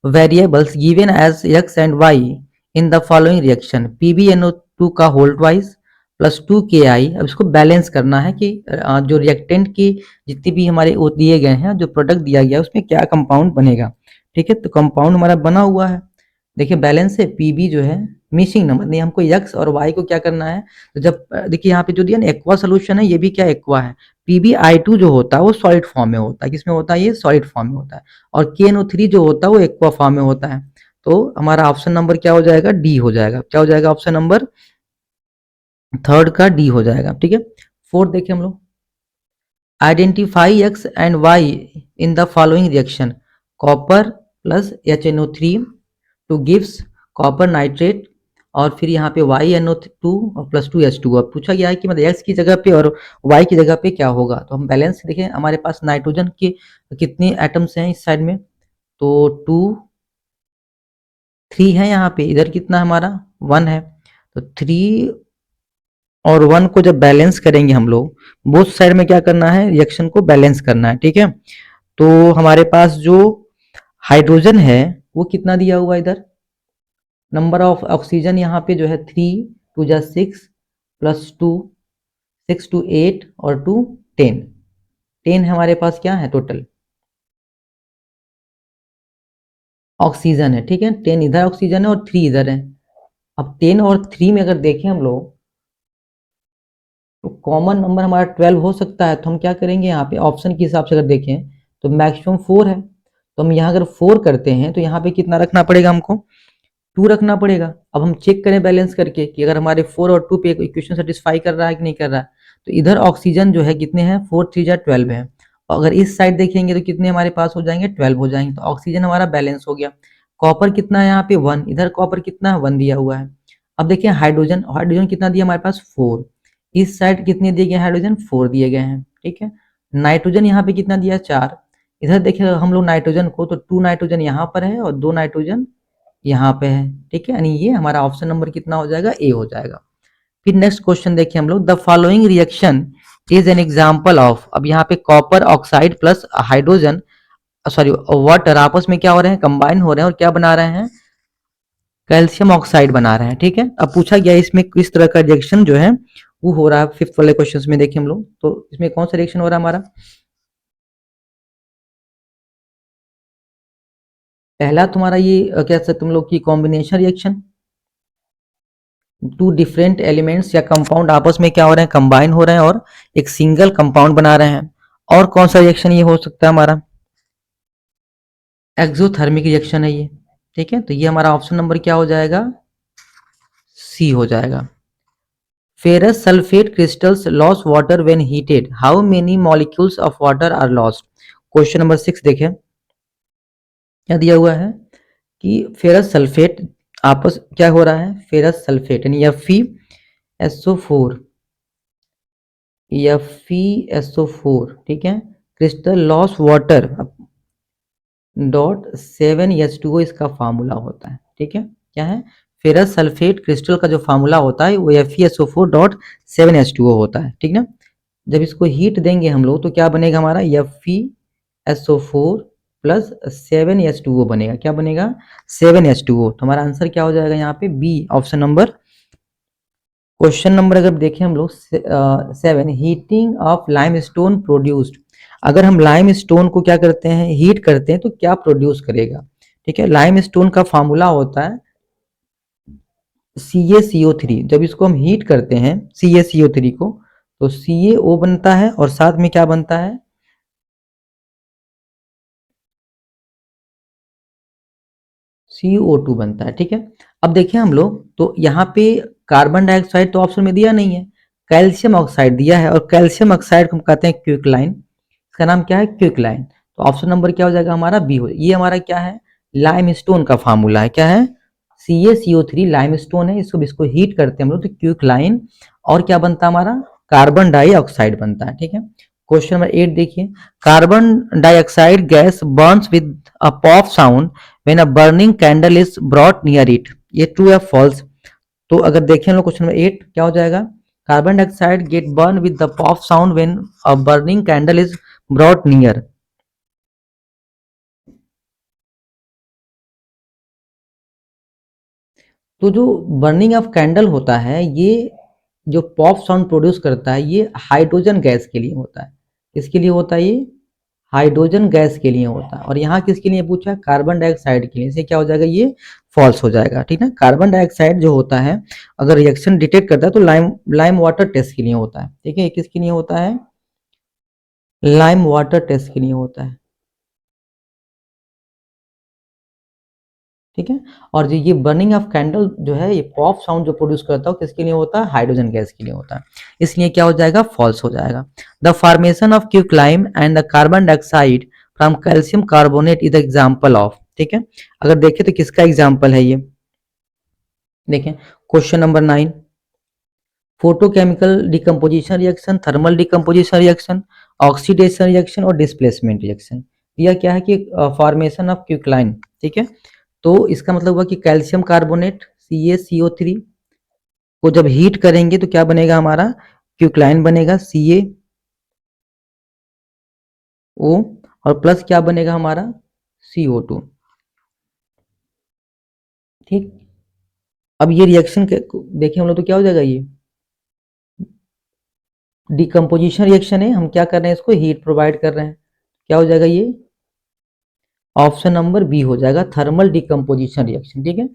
variables given as X and Y in the following reaction, PbNO2 का होल्ड वाइज प्लस 2Ki। अब इसको बैलेंस करना है कि जो रिएक्टेंट की जितनी भी हमारे वो दिए गए हैं, जो प्रोडक्ट दिया गया है उसमें क्या कंपाउंड बनेगा। ठीक है, तो कंपाउंड हमारा बना हुआ है, देखिए बैलेंस है। पीबी जो है मिसिंग नंबर नहीं, हमको एक्स और वाई को क्या करना है, तो जब देखिए यहाँ पे जो दिया ना एक्वा सोल्यूशन है, ये भी क्या एक्वा है। PbI2 जो होता है वो सॉलिड फॉर्म में होता है, किसमें होता है, ये सॉलिड फॉर्म में होता है। और KNO3 जो होता है वो एक्वा फॉर्म में होता है। तो हमारा ऑप्शन नंबर क्या हो जाएगा, डी हो जाएगा। क्या हो जाएगा, ऑप्शन नंबर थर्ड का डी हो जाएगा। ठीक है, फोर्थ देखिए हम लोग, identify X and Y in the following reaction, copper plus HNO3 to gives copper nitrate, और फिर यहाँ पे YNO2 और प्लस 2H2। अब पूछा गया है कि मतलब X की जगह पे और Y की जगह पे क्या होगा, तो हम बैलेंस देखें, हमारे पास नाइट्रोजन के कितने एटम्स हैं इस साइड में, तो 2 3 है यहाँ पे, इधर कितना हमारा 1 है। तो 3 और 1 को जब बैलेंस करेंगे हम लोग, बोथ साइड में क्या करना है, रिएक्शन को बैलेंस करना है। ठीक है, तो हमारे पास जो हाइड्रोजन है वो कितना दिया हुआ इधर, नंबर ऑफ ऑक्सीजन यहाँ पे जो है 3 2 जा 6 प्लस 2 6 2 8 और 2 10 10 हमारे पास क्या है टोटल ऑक्सीजन है। ठीक है, 10 इधर ऑक्सीजन है और 3 इधर है। अब 10 और 3 में अगर देखें हम लोग तो कॉमन नंबर हमारा 12 हो सकता है, तो हम क्या करेंगे, यहाँ पे ऑप्शन के हिसाब से अगर देखें तो मैक्सिमम 4 है, तो हम यहाँ अगर 4 करते हैं तो यहाँ पे कितना रखना पड़ेगा हमको, 2 रखना पड़ेगा। अब हम चेक करें बैलेंस करके कि अगर हमारे 4 और 2 पे इक्वेशन सेटिस्फाई कर रहा है कि नहीं कर रहा है, तो इधर ऑक्सीजन जो है कितने हैं, 4 3 जा 12 है। अगर इस साइड देखेंगे तो कितने हमारे पास हो जाएंगे, 12 हो जाएंगे। तो ऑक्सीजन हमारा बैलेंस हो गया। कॉपर कितना है यहाँ पे 1, इधर कॉपर कितना है 1 दिया हुआ है। अब देखिए हाइड्रोजन, हाइड्रोजन कितना दिया हमारे पास 4, इस साइड कितने दिए गए हाइड्रोजन 4 दिए गए हैं, ठीक है। नाइट्रोजन यहाँ पे कितना दिया 4, इधर देखिए हम लोग नाइट्रोजन को, तो 2 नाइट्रोजन यहाँ पर है और 2 नाइट्रोजन यहाँ पे है, ठीक है। यानी ये हमारा ऑप्शन नंबर कितना हो जाएगा, ए हो जाएगा। फिर नेक्स्ट क्वेश्चन देखिए हम लोग, the following reaction is an example of, अब यहाँ पे copper oxide plus hydrogen sorry water आपस में क्या हो रहे हैं, कंबाइन हो रहे हैं और क्या बना रहे हैं, कैल्शियम ऑक्साइड बना रहे हैं, ठीक है। अब पूछा गया इसमें किस तरह का रिएक्शन जो है वो हो रहा है, फिफ्थ वाले क्वेश्चन में देखिए हम लोग, तो इसमें कौन सा रिएक्शन हो रहा है हमारा, पहला तुम्हारा ये क्या सकते तुम लोग की combination reaction, two different elements या कंपाउंड आपस में क्या हो रहे हैं, कंबाइन हो रहे हैं और एक सिंगल कंपाउंड बना रहे हैं। और कौन सा रिएक्शन ये हो सकता है हमारा, एक्सोथर्मिक रिएक्शन है ये, ठीक है। तो ये हमारा ऑप्शन नंबर क्या हो जाएगा, सी हो जाएगा। Ferrous sulphate crystals loss water when heated, how many molecules of water are lost. Question number 6 देखें क्या दिया हुआ है कि फेरस सल्फेट आपस क्या हो रहा है, फेरस सल्फेट यानी FeSO4, FeSO4, ठीक है, क्रिस्टल लॉस वाटर .7H2O इसका फार्मूला होता है, ठीक है। क्या है, फेरस सल्फेट क्रिस्टल का जो फार्मूला होता है वो FeSO4.7H2O होता है, ठीक ना। जब इसको हीट देंगे हम लोग तो क्या बनेगा हमारा, FeSO4 प्लस 7H2O बनेगा, क्या बनेगा 7H2O। तो हमारा आंसर क्या हो जाएगा यहाँ पे, B option number. Question number अगर देखें हम लोग 7, हीटिंग ऑफ लाइमस्टोन प्रोड्यूस्ड, अगर हम लाइम स्टोन को क्या करते हैं, हीट करते हैं तो क्या प्रोड्यूस करेगा, ठीक है। लाइम स्टोन का फार्मूला होता है CaCO3, जब इसको हम हीट करते हैं CaCO3 को तो CaO बनता है और साथ में क्या बनता है, CO2 बनता है, ठीक है। अब देखिए हम लोग तो यहाँ पे कार्बन डाइऑक्साइड तो ऑप्शन में दिया नहीं है, कैल्शियम ऑक्साइड दिया है और कैल्शियम ऑक्साइड को हम कहते हैं क्विकलाइन, इसका नाम क्या है क्विकलाइन। तो ऑप्शन नंबर क्या हो जाएगा हमारा, बी हो। ये हमारा क्या है, लाइमस्टोन का फार्मूला है, क्या है CaCO3 लाइमस्टोन है, इसको हीट करते हैं हम लोग तो क्विकलाइन और क्या बनता है हमारा, कार्बन डाइऑक्साइड बनता है, ठीक है। क्वेश्चन नंबर 8 देखिए, carbon dioxide gas Burns with a pop sound when a burning candle is brought near it, ये ट्रू या फॉल्स। तो अगर देखें हम लोग क्वेश्चन नंबर 8 क्या हो जाएगा, carbon dioxide gate burn with the pop sound when a burning candle is brought near. तो जो बर्निंग ऑफ कैंडल होता है, ये जो पॉप साउंड प्रोड्यूस करता है ये हाइड्रोजन गैस के लिए होता है, किसके लिए होता है ये, हाइड्रोजन गैस के लिए होता है। और यहाँ किसके लिए पूछा है, कार्बन डाइऑक्साइड के लिए, इसे क्या हो जाएगा ये फॉल्स हो जाएगा, ठीक है। कार्बन डाइऑक्साइड जो होता है अगर रिएक्शन डिटेक्ट करता है तो लाइम वाटर टेस्ट के लिए होता है, ठीक है। किसके लिए होता है, लाइम वाटर टेस्ट के लिए होता है, ठीक है। और जो ये बर्निंग ऑफ कैंडल जो है ये पॉप साउंड जो प्रोड्यूस करता है किसके लिए होता है, हाइड्रोजन गैस के लिए होता है, इसलिए क्या हो जाएगा, फॉल्स हो जाएगा। The formation of quicklime and the carbon dioxide from calcium carbonate is the example of, ठीक है। अगर देखें तो किसका एग्जाम्पल है ये, देखें question number 9, photochemical decomposition reaction, thermal decomposition reaction, oxidation reaction और डिस्प्लेसमेंट रिएक्शन। यह क्या है कि फॉर्मेशन ऑफ क्विकलाइन, ठीक है। तो इसका मतलब हुआ कि कैल्शियम कार्बोनेट CaCO3 को जब हीट करेंगे तो क्या बनेगा हमारा, क्विकलाइन बनेगा CaO और प्लस क्या बनेगा हमारा CO2, ठीक। अब ये रिएक्शन देखिए हम लोग तो क्या हो जाएगा, ये डिकम्पोजिशन रिएक्शन है, हम क्या कर रहे हैं, इसको हीट प्रोवाइड कर रहे हैं, क्या हो जाएगा ये ऑप्शन नंबर बी हो जाएगा, थर्मल डिकम्पोजिशन रिएक्शन, ठीक है।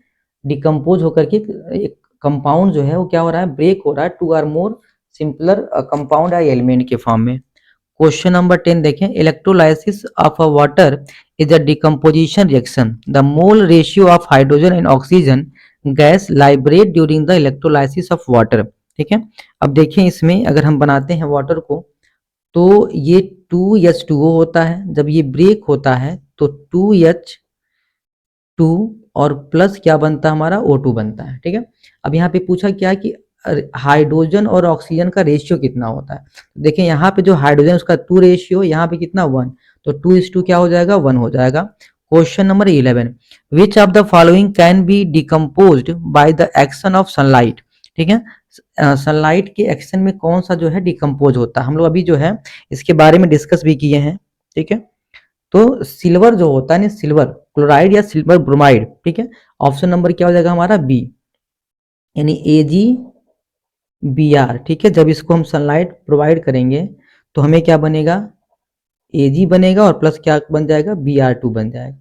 डिकम्पोज होकर के एक कंपाउंड जो है वो क्या हो रहा है, ब्रेक हो रहा है two or more simpler compound या एलिमेंट के फॉर्म में। क्वेश्चन नंबर 10 देखें, electrolysis of a water is a decomposition reaction, the mole ratio of hydrogen and oxygen gas liberate during the electrolysis of water, ठीक है। अब देखें इसमें अगर हम बनाते हैं वाटर को, तो ये 2H2O होता है, जब ये ब्रेक होता है तो 2H2 और प्लस क्या बनता है हमारा O2 बनता है, ठीक है। अब यहाँ पे पूछा क्या कि हाइड्रोजन और ऑक्सीजन का रेशियो कितना होता है। देखें यहाँ पे जो हाइड्रोजन उसका 2 रेशियो, यहाँ पे कितना 1, तो 2:2 क्या हो जाएगा 1 हो जाएगा। Question number 11, which of the following can be decomposed by the action of sunlight, ठीक है। सनलाइट के एक्शन में कौन सा जो है डिकम्पोज होता है, हम लोग अभी जो है इसके बारे में डिस्कस भी किए हैं, ठीक है। तो सिल्वर जो होता है ना, सिल्वर क्लोराइड या सिल्वर ब्रोमाइड, ठीक है। ऑप्शन नंबर क्या हो जाएगा हमारा बी, यानी AgBr, ठीक है। जब इसको हम सनलाइट प्रोवाइड करेंगे तो हमें क्या बनेगा, Ag बनेगा और प्लस क्या बन जाएगा Br2 बन जाएगा,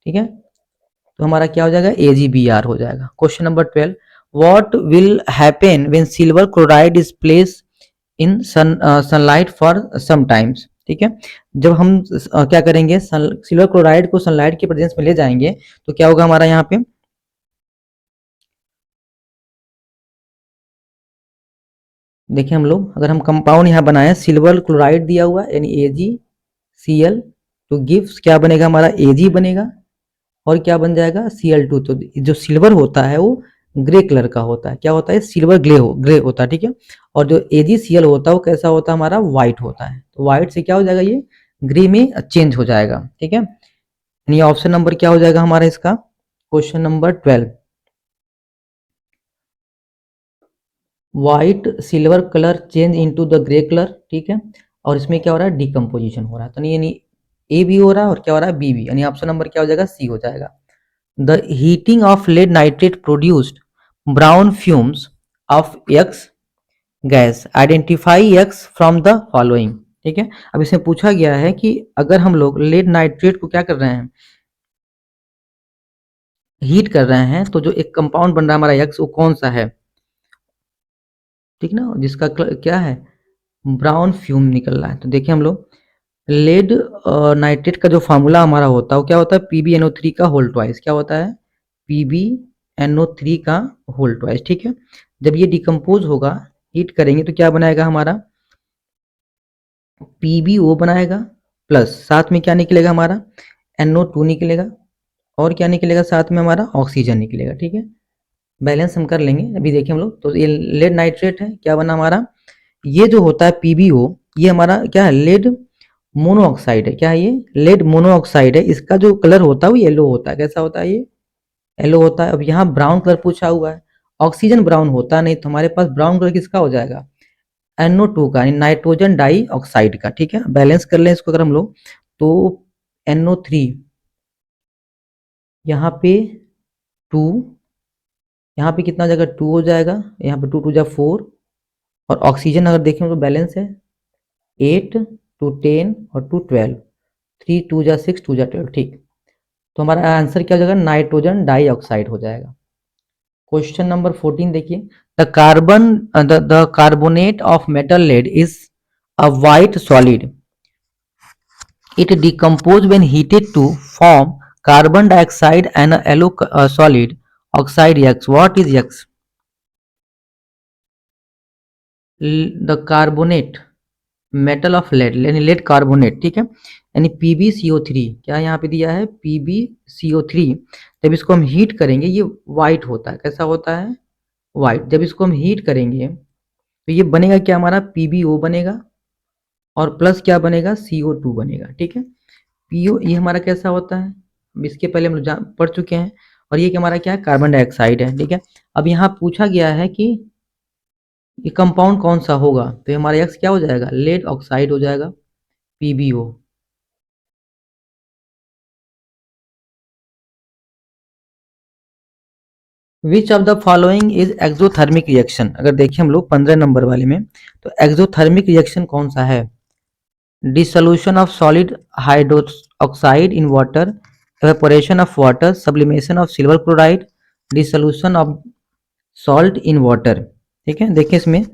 ठीक है। तो हमारा क्या हो जाएगा AgBr हो जाएगा। Question number 12, what will happen when silver chloride is place in sunlight for some times, ठीक है। जब हम क्या करेंगे, सिल्वर क्लोराइड को सनलाइट के प्रेजेंस में ले जाएंगे तो क्या होगा हमारा यहाँ पे, देखिए हम लोग अगर हम कंपाउंड यहाँ बनाए, सिल्वर क्लोराइड दिया हुआ यानी AgCl, तो गिव्स क्या बनेगा हमारा Ag बनेगा और क्या बन जाएगा Cl2। तो जो सिल्वर होता है वो ग्रे कलर का होता है, क्या होता है सिल्वर ग्रे होता है, ठीक है। और जो AgCl होता है वो कैसा होता है हमारा व्हाइट होता है, तो व्हाइट से क्या हो जाएगा ये ग्रे में चेंज हो जाएगा, ठीक है। यानी ऑप्शन नंबर क्या हो जाएगा हमारा इसका, question number 12, white silver colour change into the grey colour, ठीक है। और इसमें क्या हो रहा है डिकम्पोजिशन हो रहा है, तो यानी ए भी हो रहा है और क्या हो रहा है बी भी, यानी ऑप्शन नंबर क्या हो जाएगा सी हो जाएगा। The heating of lead nitrate produced brown fumes of X gas, identify X from the following, ठीक है। अब इसमें पूछा गया है कि अगर हम लोग लेड नाइट्रेट को क्या कर रहे हैं, हीट कर रहे हैं, तो जो एक कंपाउंड बन रहा है हमारा एक्स वो कौन सा है, ठीक ना, जिसका क्या है ब्राउन फ्यूम निकल रहा है। तो देखिए हम लोग लेड नाइट्रेट का जो फार्मूला हमारा होता है वो क्या होता है PbNO3 का होल ट्वाइस, क्या होता है PbNO3 का होल ट्वाइस, ठीक है। जब ये डिकम्पोज होगा हीट करेंगे तो क्या बनाएगा हमारा PbO बनाएगा, प्लस साथ में क्या निकलेगा हमारा NO2 निकलेगा और क्या निकलेगा साथ में हमारा ऑक्सीजन निकलेगा, ठीक है। बैलेंस हम कर लेंगे अभी, देखिए हम लोग तो ये लेड नाइट्रेट है, क्या बना हमारा, ये जो होता है PbO ये हमारा क्या है लेड मोनोऑक्साइड है, क्या है ये लेड मोनोऑक्साइड है। इसका जो कलर होता है वो येलो होता है, कैसा होता है ये येलो होता है। अब यहाँ ब्राउन कलर पूछा हुआ है, ऑक्सीजन ब्राउन होता नहीं, तो हमारे पास ब्राउन कलर किसका हो जाएगा NO2 का, नाइट्रोजन डाई ऑक्साइड का, ठीक है। बैलेंस कर लें इसको अगर हम लोग, तो NO3 यहाँ पे 2, यहाँ पे कितना हो जाएगा 2 हो जाएगा, यहाँ पे 2 2 जा 4, और ऑक्सीजन अगर देखें तो बैलेंस है 8 2 10 और 2 12, 3 2 जा 6 2 जा 12, ठीक। तो हमारा आंसर क्या हो जाएगा नाइट्रोजन डाइऑक्साइड हो जाएगा। क्वेश्चन नंबर 14 देखिए, the carbonate of metal lead is a white solid, it decompose when heated to form carbon dioxide and a yellow solid oxide X. What is X? The carbonate metal of lead यानी lead carbonate, ठीक है। यानी PbCO3, क्या यहाँ पे दिया है PbCO3, जब इसको हम हीट करेंगे ये वाइट होता है, कैसा होता है वाइट। जब इसको हम हीट करेंगे तो ये बनेगा क्या हमारा PbO बनेगा और प्लस क्या बनेगा CO2 बनेगा, ठीक है। PO ये हमारा कैसा होता है, इसके पहले हम लोग पढ़ चुके हैं। और ये हमारा क्या है कार्बन डाइऑक्साइड है, ठीक है। अब यहाँ पूछा गया है कि ये कंपाउंड कौन सा होगा, तो हमारा एक्स क्या हो जाएगा लेड ऑक्साइड हो जाएगा PbO। Which of the following is exothermic reaction, अगर देखिए हम लोग 15 नंबर वाले में, तो एक्सोथर्मिक रिएक्शन कौन सा है, dissolution of solid hydroxide in water, evaporation of water, sublimation of silver chloride, dissolution of salt in water, ठीक है। देखिए इसमें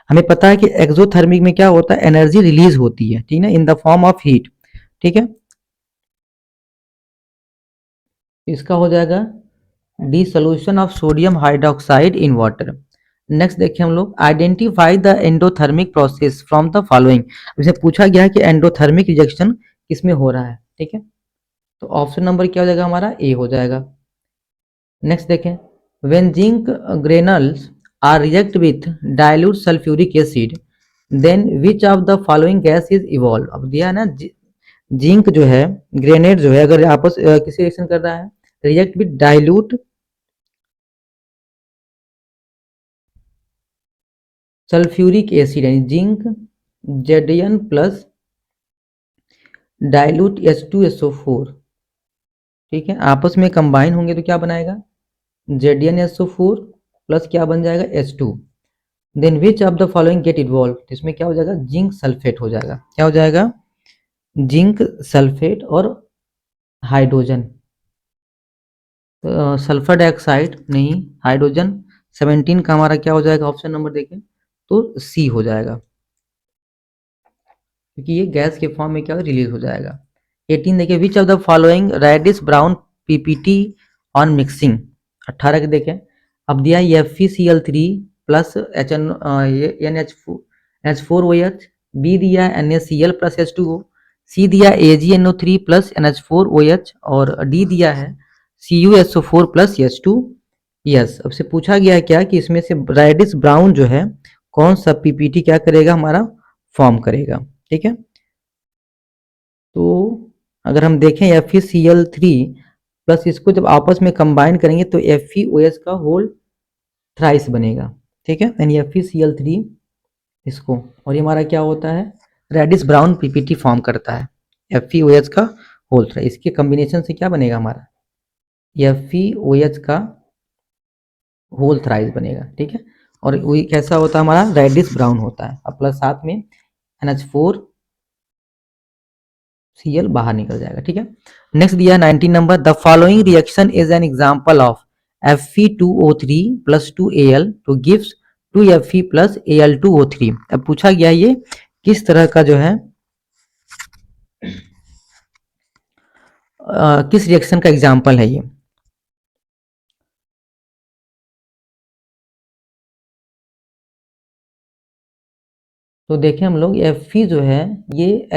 हमें पता है कि एक्सोथर्मिक में क्या होता है एनर्जी रिलीज होती है, ठीक है, इन द फॉर्म ऑफ हीट, ठीक है। इसका हो जाएगा dissolution of sodium hydroxide in water. Next देखिए हम लोग, identify the endothermic process from the following. इसे पूछा गया है कि एंडोथर्मिक रिजेक्शन किसमें हो रहा है, ठीक है। तो ऑप्शन नंबर क्या हो जाएगा हमारा, ए हो जाएगा। नेक्स्ट देखें, when zinc granules are react with dilute sulphuric acid then which of the following gas is evolve. अब दिया है ना, जिंक जो है, ग्रेनेड जो है, अगर आपस किसी रिएक्शन कर रहा है, react with dilute sulphuric acid यानी zinc Z N plus dilute H2SO4, ठीक है, आपस में कंबाइन होंगे तो क्या बनाएगा, ZnSO4 प्लस क्या बन जाएगा, H2। Then which of the following get involve, इसमें क्या हो जाएगा, जिंक सल्फेट हो जाएगा। क्या हो जाएगा, जिंक सल्फेट और हाइड्रोजन, सल्फर डाइऑक्साइड नहीं, हाइड्रोजन 17 का हमारा क्या हो जाएगा, ऑप्शन नंबर देखें तो सी हो जाएगा, क्योंकि ये गैस के फॉर्म में क्या रिलीज हो जाएगा। 18 देखिए, which of the following reddish brown PPT on mixing. 18 के देखें, अब दिया FeCl3 प्लस NH4OH, बी दिया NaCl प्लस H2O, सी दिया AgNO3 प्लस NH4OH और डी दिया है CuSO4 प्लस H2। अब से पूछा गया है क्या कि इसमें से रेडिश ब्राउन जो है कौन सा पीपीटी क्या करेगा, हमारा फॉर्म करेगा, ठीक है। तो अगर हम देखें FeCl3 प्लस इसको जब आपस में कंबाइन करेंगे तो FeOH का होल थ्राइस बनेगा, ठीक है, यानी FeCl3 इसको, और ये हमारा क्या होता है, रेडिश ब्राउन पीपीटी फॉर्म करता है, FeOH का होल थ्राइस, इसके कॉम्बिनेशन से क्या बनेगा हमारा, FeOH का होल थ्राइस बनेगा, ठीक है। और वही कैसा होता है हमारा, रेडिश ब्राउन होता है। अब प्लस साथ में NH4Cl बाहर निकल जाएगा, ठीक है। नेक्स्ट दिया 19 number, the following reaction is an example of Fe2O3 plus 2Al two gives 2Fe plus Al2O3। अब पूछा गया ये किस तरह का जो है किस रिएक्शन का एग्जाम्पल है ये। तो देखें हम लोग, Fe जो है ये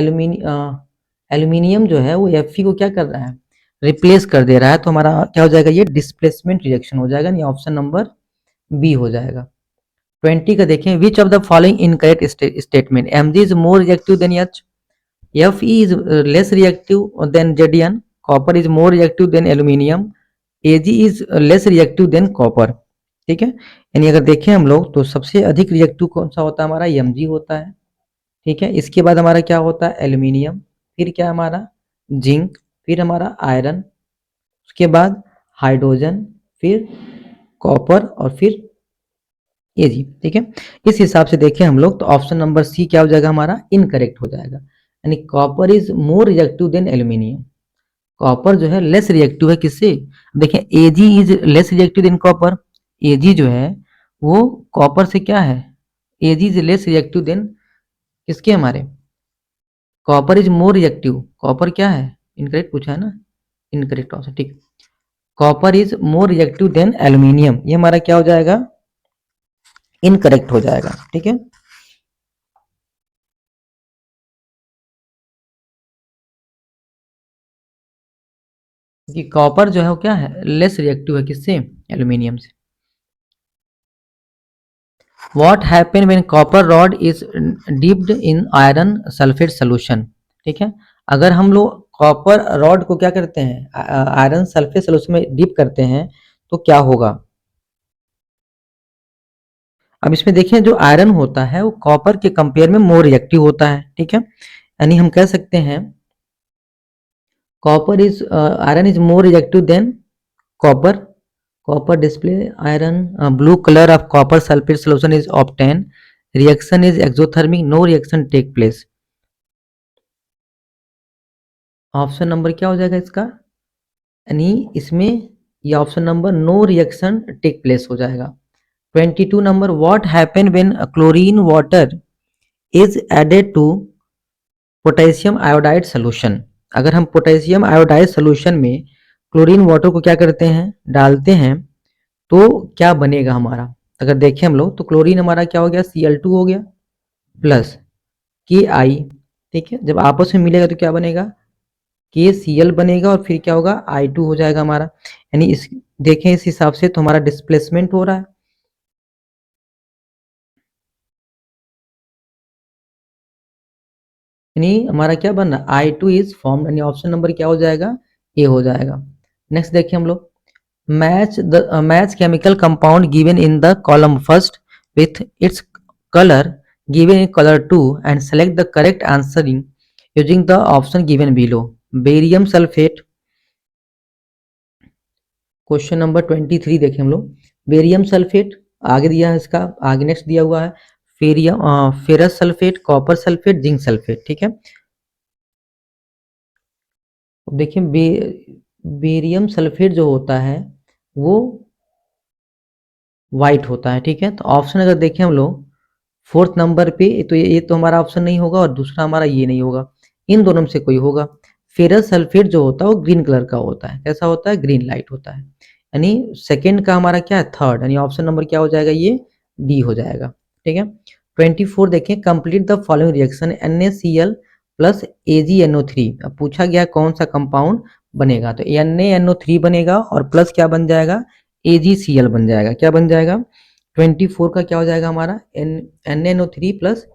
एल्यूमिनियम जो है वो Fe को क्या कर रहा है, रिप्लेस कर दे रहा है, तो हमारा क्या हो जाएगा, ये डिस्प्लेसमेंट रिएक्शन हो जाएगा, यानी ऑप्शन नंबर बी हो जाएगा। 20 का देखें, विच of the following incorrect statement, Mg is more reactive than H, Fe is less reactive than Zn, copper is more reactive than aluminium, Ag is less reactive than copper, ठीक है। यानी अगर देखें हम लोग तो सबसे अधिक रिएक्टिव कौन सा होता है हमारा, Mg होता है, ठीक है। इसके बाद हमारा क्या होता है, एल्यूमिनियम, फिर क्या हमारा जिंक, फिर हमारा आयरन, उसके बाद हाइड्रोजन, फिर कॉपर और फिर Ag, ठीक है। इस हिसाब से देखें हम लोग तो ऑप्शन नंबर सी क्या हो जाएगा हमारा, इनकरेक्ट हो जाएगा, यानी copper is more reactive than aluminium. Copper जो है लेस रिएक्टिव है किससे, देखें Ag is less reactive than copper, Ag जो है वो कॉपर से क्या है, Ag is less reactive than किसके, हमारे copper is more reactive, copper क्या है, इनकरेक्ट पूछा है ना, इनकरेक्ट ऑप्शन, ठीक। Copper is more reactive than aluminium, ये हमारा क्या हो जाएगा, इनकरेक्ट हो जाएगा, ठीक है। क्योंकि कॉपर जो है वो क्या है, लेस रिएक्टिव है किससे, एल्यूमिनियम से। What happen when copper rod is dipped in iron sulphate solution, ठीक है। अगर हम लोग कॉपर रॉड को क्या करते हैं, आयरन सल्फेट सोल्यूशन में डिप करते हैं तो क्या होगा। अब इसमें देखें, जो आयरन होता है वो कॉपर के कंपेयर में मोर रिएक्टिव होता है, ठीक है। यानी हम कह सकते हैं copper is iron is more reactive than copper, copper display iron blue color of copper sulfate solution is obtained, reaction is exothermic, no reaction take place। Option number क्या हो जाएगा इसका, यानी इसमें ये option number no reaction take place हो जाएगा। 22 नंबर, what happen when chlorine water is added to potassium iodide solution. अगर हम पोटेशियम आयोडाइड सोल्यूशन में क्लोरीन वाटर को क्या करते हैं, डालते हैं, तो क्या बनेगा हमारा, अगर देखें हम लोग तो क्लोरीन हमारा क्या हो गया, Cl2 हो गया प्लस Ki, ठीक है। जब आपस में मिलेगा तो क्या बनेगा, KCl बनेगा और फिर क्या होगा, I2 हो जाएगा हमारा। यानी इस देखें इस हिसाब से तो हमारा डिस्प्लेसमेंट हो रहा है, यानी हमारा क्या बन रहा है, I2 इज फॉर्म, यानी ऑप्शन नंबर क्या हो जाएगा, ए हो जाएगा। नेक्स्ट देखिए हम लोग, match chemical compound given in the column first with its colour given in colour 2 and select the correct answering using the option given below. Barium sulphate, question number 23 देखें हम लोग, बेरियम सल्फेट आगे दिया है, इसका आगे नेक्स्ट दिया हुआ है Ferium, ferrous sulphate, copper sulphate, zinc sulphate, ठीक है। अब देखिए बेरियम सल्फेट जो होता है वो वाइट होता है, ठीक है। तो ऑप्शन अगर देखें हम लोग फोर्थ नंबर पे, तो ये तो हमारा ऑप्शन नहीं होगा और दूसरा हमारा ये नहीं होगा, इन दोनों में से कोई होगा। फेरस सल्फेट जो होता है वो ग्रीन कलर का होता है, कैसा होता है, ग्रीन लाइट होता है। यानी सेकंड का हमारा क्या है, थर्ड, यानी ऑप्शन नंबर क्या हो जाएगा, ये डी हो जाएगा, ठीक है। 24 देखें, complete the following reaction NaCl plus AgNO3। अब पूछा गया कौन सा कंपाउंड बनेगा, तो NaNO3 बनेगा और प्लस क्या बन जाएगा, AgCl बन जाएगा। क्या बन जाएगा, 24 का क्या हो जाएगा हमारा, NaNO3 plus,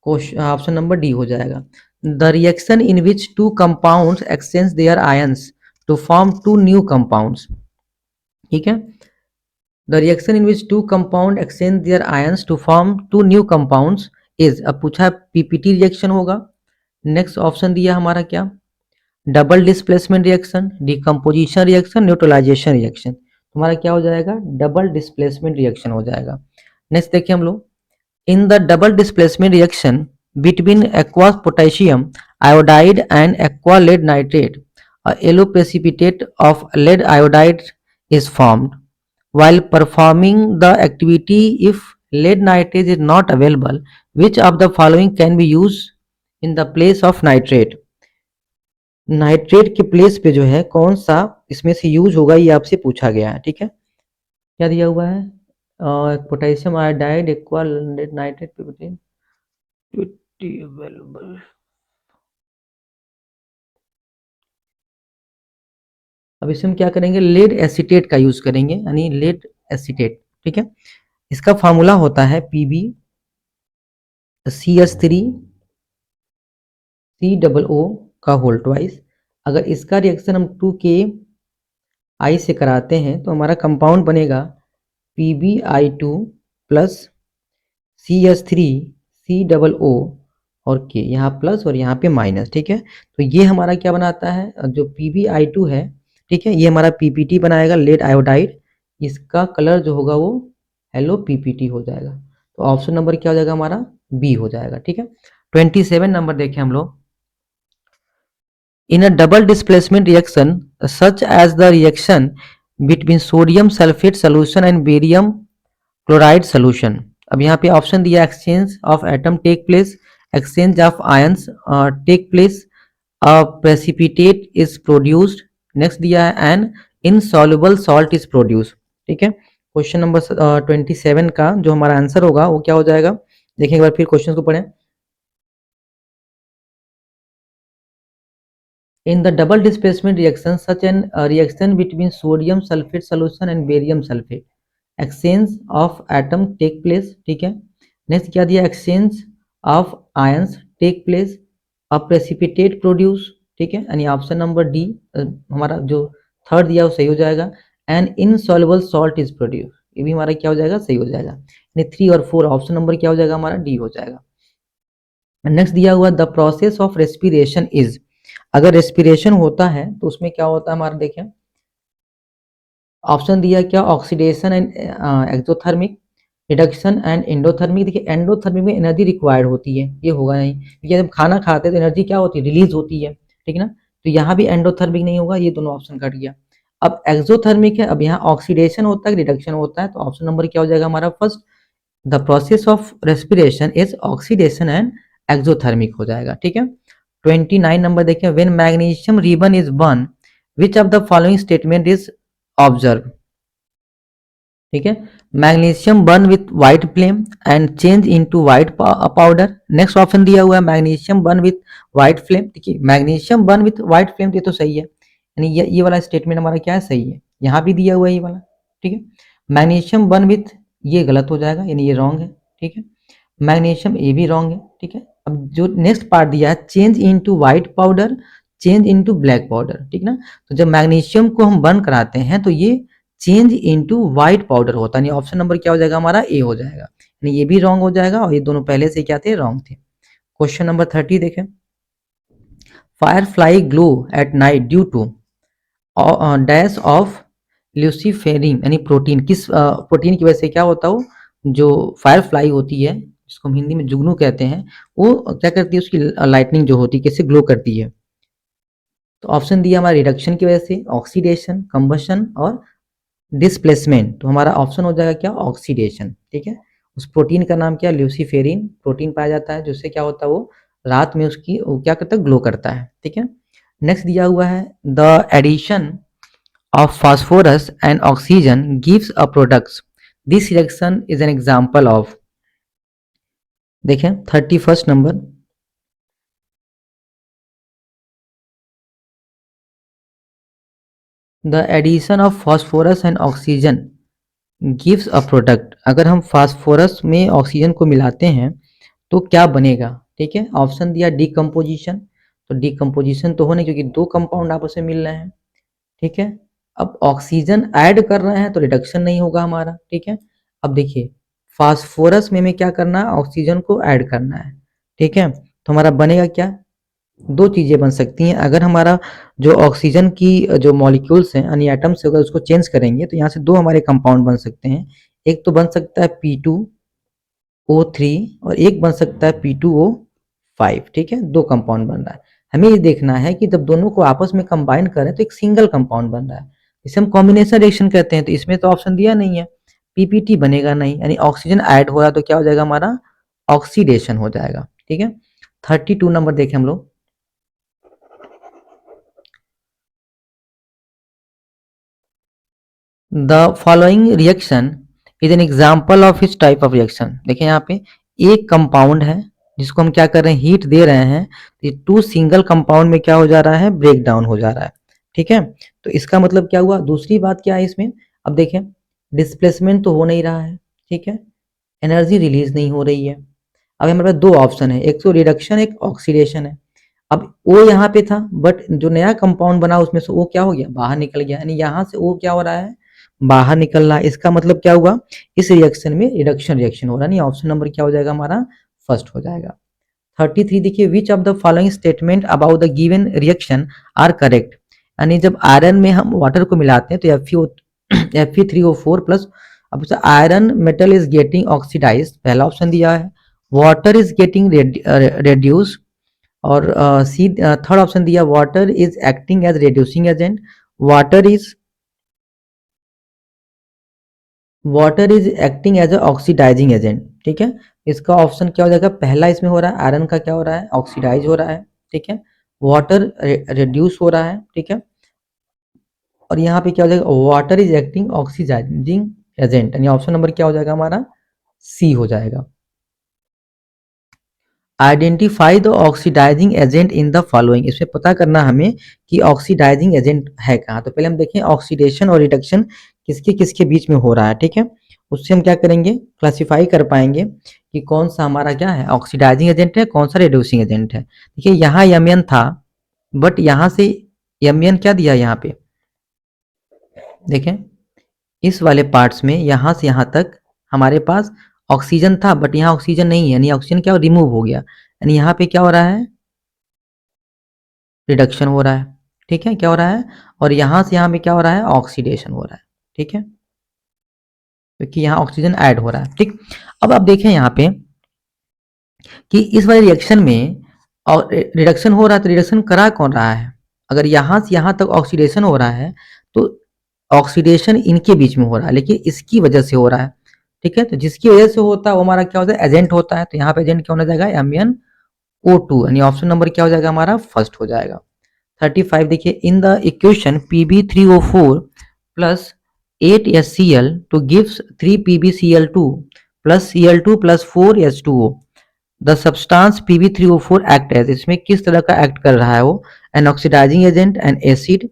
option number D हो जाएगा। The reaction in which two compounds exchange their ions to form two new compounds, ठीक है। The reaction in which two compound exchange their ions to form two new compounds is, अब पूछा है PPT reaction होगा। Next option दिया हमारा क्या, double displacement reaction, decomposition reaction, neutralisation reaction. हमारा क्या हो जाएगा, डबल डिस्प्लेसमेंट रिएक्शन हो जाएगा। नेक्स्ट देखिए हम लोग, in the double displacement reaction between aqueous potassium iodide and aqua lead nitrate, a yellow precipitate of lead iodide is formed. While performing the activity, if lead nitrate is not available, which of the following can be used in the place of nitrate? Nitrate के place पे जो है कौन सा इसमें से use होगा, ये आपसे पूछा गया है, ठीक है। क्या दिया हुआ है, potassium iodide aqua nitrate available. अब इसमें क्या करेंगे, लेड एसीटेट का यूज करेंगे, यानी लेड एसीटेट, ठीक है। इसका फार्मूला होता है PbCH3COO का होल ट्वाइस। अगर इसका रिएक्शन हम 2Ki से कराते हैं तो हमारा कंपाउंड बनेगा PbI2 प्लस CH3COO और K, यहाँ प्लस और यहाँ पे माइनस, ठीक है। तो ये हमारा क्या बनाता है, जो PbI2 है, ठीक है, ये हमारा PPT बनाएगा, लेड आयोडाइड। इसका कलर जो होगा वो येलो PPT हो जाएगा। तो ऑप्शन नंबर क्या हो जाएगा हमारा, बी हो जाएगा, ठीक है। 27 नंबर देखें हम लोग, in a double displacement reaction such as the reaction between sodium sulfate solution and barium chloride solution, अब यहाँ पे ऑप्शन दिया, exchange of atom take place, exchange of ions take place, a precipitate is produced, next दिया है an insoluble salt is produce, ठीक है। Question number 27 का जो हमारा आंसर होगा वो क्या हो जाएगा, देखिए एक बार फिर क्वेश्चन को पढ़ें। In the double displacement reaction, such an reaction between sodium sulfate solution and barium sulfate, exchange of atom take place, ठीक है। नेक्स्ट क्या दिया, exchange of ions take place, a precipitate produce, ठीक है, यानी ऑप्शन नंबर डी हमारा जो third दिया वो सही हो जाएगा। And insoluble salt is produce, ये भी हमारा क्या हो जाएगा, सही हो जाएगा। यानी 3 और 4 ऑप्शन नंबर क्या हो जाएगा हमारा, डी हो जाएगा। नेक्स्ट दिया हुआ, the process of respiration is, अगर रेस्पिरेशन होता है तो उसमें क्या होता है हमारा, देखें ऑप्शन दिया क्या, oxidation and exothermic, reduction and endothermic. देखिए एंडोथर्मिक में एनर्जी रिक्वायर्ड होती है, ये होगा नहीं, क्योंकि जब खाना खाते हैं तो एनर्जी क्या होती है, रिलीज होती है, ठीक है ना। तो यहाँ भी एंडोथर्मिक नहीं होगा, ये दोनों ऑप्शन कट गया। अब एक्सोथर्मिक है, अब यहाँ ऑक्सीडेशन होता है, रिडक्शन होता है, तो ऑप्शन नंबर क्या हो जाएगा हमारा first, the process of respiration is oxidation and exothermic हो जाएगा, ठीक है। 29 नंबर देखें, when magnesium ribbon is burn which of the following statement is observe, ठीक है। Magnesium burn with white flame and change into white powder. Next option दिया हुआ है magnesium burn with white flame. देखिए magnesium burn with white flame, ये तो सही है, यानी ये वाला स्टेटमेंट हमारा क्या है, सही है। यहाँ भी दिया हुआ है ये वाला, ठीक है। मैग्नीशियम बर्न विथ, ये गलत हो जाएगा, यानी ये रॉन्ग है, ठीक है। मैग्नीशियम, ये भी रॉन्ग है, ठीक है। अब जो नेक्स्ट पार्ट दिया है, change into white powder, change into black powder, ठीक ना। तो जब मैग्नीशियम को हम बर्न कराते हैं तो ये चेंज इनटू व्हाइट पाउडर होता है, यानी ऑप्शन नंबर क्या हो जाएगा हमारा, ए हो जाएगा। यानी ये भी रॉन्ग हो जाएगा और ये दोनों पहले से क्या थे, रॉन्ग थे। क्वेश्चन नंबर 30 देखें। Firefly glow at night due to dash of luciferin, यानी प्रोटीन, किस प्रोटीन की वजह से क्या होता हो, जो फायर फ्लाई होती है जिसको हम हिंदी में जुगनू कहते हैं, वो क्या करती है, उसकी लाइटनिंग जो होती है कैसे ग्लो करती है। तो ऑप्शन दिया हमारा रिडक्शन की वजह से, ऑक्सीडेशन, कंबशन और डिस्प्लेसमेंट। तो हमारा ऑप्शन हो जाएगा क्या, ऑक्सीडेशन, ठीक है। उस प्रोटीन का नाम क्या, ल्यूसीफेरिन प्रोटीन पाया जाता है, जिससे क्या होता है, वो रात में उसकी वो क्या करता है, ग्लो करता है, ठीक है। नेक्स्ट दिया हुआ है, the addition of phosphorus and oxygen gives a products. This reaction is an example of, देखें 31st नंबर, the addition of phosphorus and oxygen gives a product. अगर हम फास्फोरस में ऑक्सीजन को मिलाते हैं तो क्या बनेगा, ठीक है। ऑप्शन दिया डिकम्पोजिशन, तो डिकम्पोजिशन तो होने, क्योंकि दो कंपाउंड आपस में मिल रहे हैं, ठीक है। अब ऑक्सीजन ऐड कर रहे हैं तो रिडक्शन नहीं होगा हमारा, ठीक है। अब देखिए फास्फोरस में हमें क्या करना है, ऑक्सीजन को ऐड करना है, ठीक है। तो हमारा बनेगा क्या, दो चीजें बन सकती हैं। अगर हमारा जो ऑक्सीजन की जो मॉलिक्यूल्स हैं यानी एटम्स, अगर उसको चेंज करेंगे तो यहाँ से दो हमारे कंपाउंड बन सकते हैं। एक तो बन सकता है P2O3 और एक बन सकता है P2O5, ठीक है। दो कंपाउंड बन रहा है। हमें ये देखना है कि जब दोनों को आपस में कंबाइन करें तो एक सिंगल कंपाउंड बन रहा है, इसे हम कॉम्बिनेशन रिएक्शन कहते हैं। तो इसमें तो ऑप्शन दिया नहीं है, पीपीटी बनेगा नहीं, यानी ऑक्सीजन ऐड हो रहा है तो क्या हो जाएगा हमारा, ऑक्सीडेशन हो जाएगा, ठीक है। 32 नंबर देखें हम लोग। The following reaction is an example of इस टाइप ऑफ रिएक्शन। देखिए यहाँ पे एक कंपाउंड है जिसको हम क्या कर रहे हैं, हीट दे रहे हैं, तो ये टू सिंगल कंपाउंड में क्या हो जा रहा है, ब्रेक डाउन हो जा रहा है, ठीक है। तो इसका मतलब क्या हुआ, दूसरी बात क्या है इसमें, अब देखें डिस्प्लेसमेंट तो हो नहीं रहा है, ठीक है, एनर्जी रिलीज नहीं हो रही है। अब हमारे पास दो ऑप्शन है, एक तो रिडक्शन, एक ऑक्सीडेशन है। अब वो यहाँ पे था, बट जो नया कंपाउंड बना उसमें से वो क्या हो गया, बाहर निकल गया, यानी यहाँ से वो क्या हो रहा है, बाहर निकल रहा है। इसका मतलब क्या हुआ, इस रिएक्शन में रिडक्शन रिएक्शन हो रहा है, नहीं ऑप्शन नंबर क्या हो जाएगा हमारा, फर्स्ट हो जाएगा। 33 देखिए, which of the following statement about the given reaction are correct. यानी जब आयरन में हम वाटर को मिलाते हैं तो Fe3O4 प्लस, अब iron metal is getting oxidise, पहला ऑप्शन दिया है। वाटर इज गेटिंग रेड्यूस, और सी थर्ड ऑप्शन दिया, water is acting as reducing agent, water is acting as a oxidising agent, ठीक है। इसका ऑप्शन क्या हो जाएगा, पहला इसमें हो रहा है, आयरन का क्या हो रहा है, ऑक्सीडाइज हो रहा है, ठीक है। वाटर रिड्यूस हो रहा है, ठीक है। और यहाँ पे क्या हो जाएगा, water is acting oxidising agent, यानी ऑप्शन नंबर क्या हो जाएगा हमारा, सी हो जाएगा। Identify the oxidising agent in the following, इसमें पता करना हमें कि ऑक्सीडाइजिंग एजेंट है कहाँ। तो पहले हम देखें ऑक्सीडेशन और रिडक्शन किसके किसके बीच में हो रहा है, ठीक है। उससे हम क्या करेंगे, क्लासिफाई कर पाएंगे कि कौन सा हमारा क्या है, ऑक्सीडाइजिंग एजेंट है, कौन सा रिड्यूसिंग एजेंट है। देखिए यहाँ Mn था, बट यहाँ से Mn क्या दिया यहाँ पे, देखें इस वाले पार्ट्स में यहाँ से यहाँ तक हमारे पास ऑक्सीजन था, बट यहाँ ऑक्सीजन नहीं है, यानी ऑक्सीजन क्या रिमूव हो गया, यानी यहाँ पे क्या हो रहा है, रिडक्शन हो रहा है, ठीक है, क्या हो रहा है, और यहाँ से यहाँ पे क्या हो रहा है, ऑक्सीडेशन हो रहा है, ठीक है, क्योंकि यहाँ ऑक्सीजन ऐड हो रहा है, ठीक। अब आप देखें यहाँ पे कि इस वाले रिएक्शन में और रिडक्शन हो रहा है, तो रिडक्शन करा कौन रहा है, अगर यहाँ से यहाँ तक ऑक्सीडेशन हो रहा है तो ऑक्सीडेशन इनके बीच में हो रहा है, लेकिन इसकी वजह से हो रहा है, ठीक है। तो जिसकी वजह से होता है वो हमारा क्या होता है, एजेंट होता है। तो यहाँ पे एजेंट क्या होना जाएगा, MnO2, यानी ऑप्शन नंबर क्या हो जाएगा हमारा, फर्स्ट हो जाएगा। 35 देखिए, in the equation Pb3O4 plus 8HCl to gives 3PbCl2 plus Cl2 plus 4H2O. The substance Pb3O4 act as, इसमें किस तरह का एक्ट कर रहा है वो? An oxidising agent, an acid,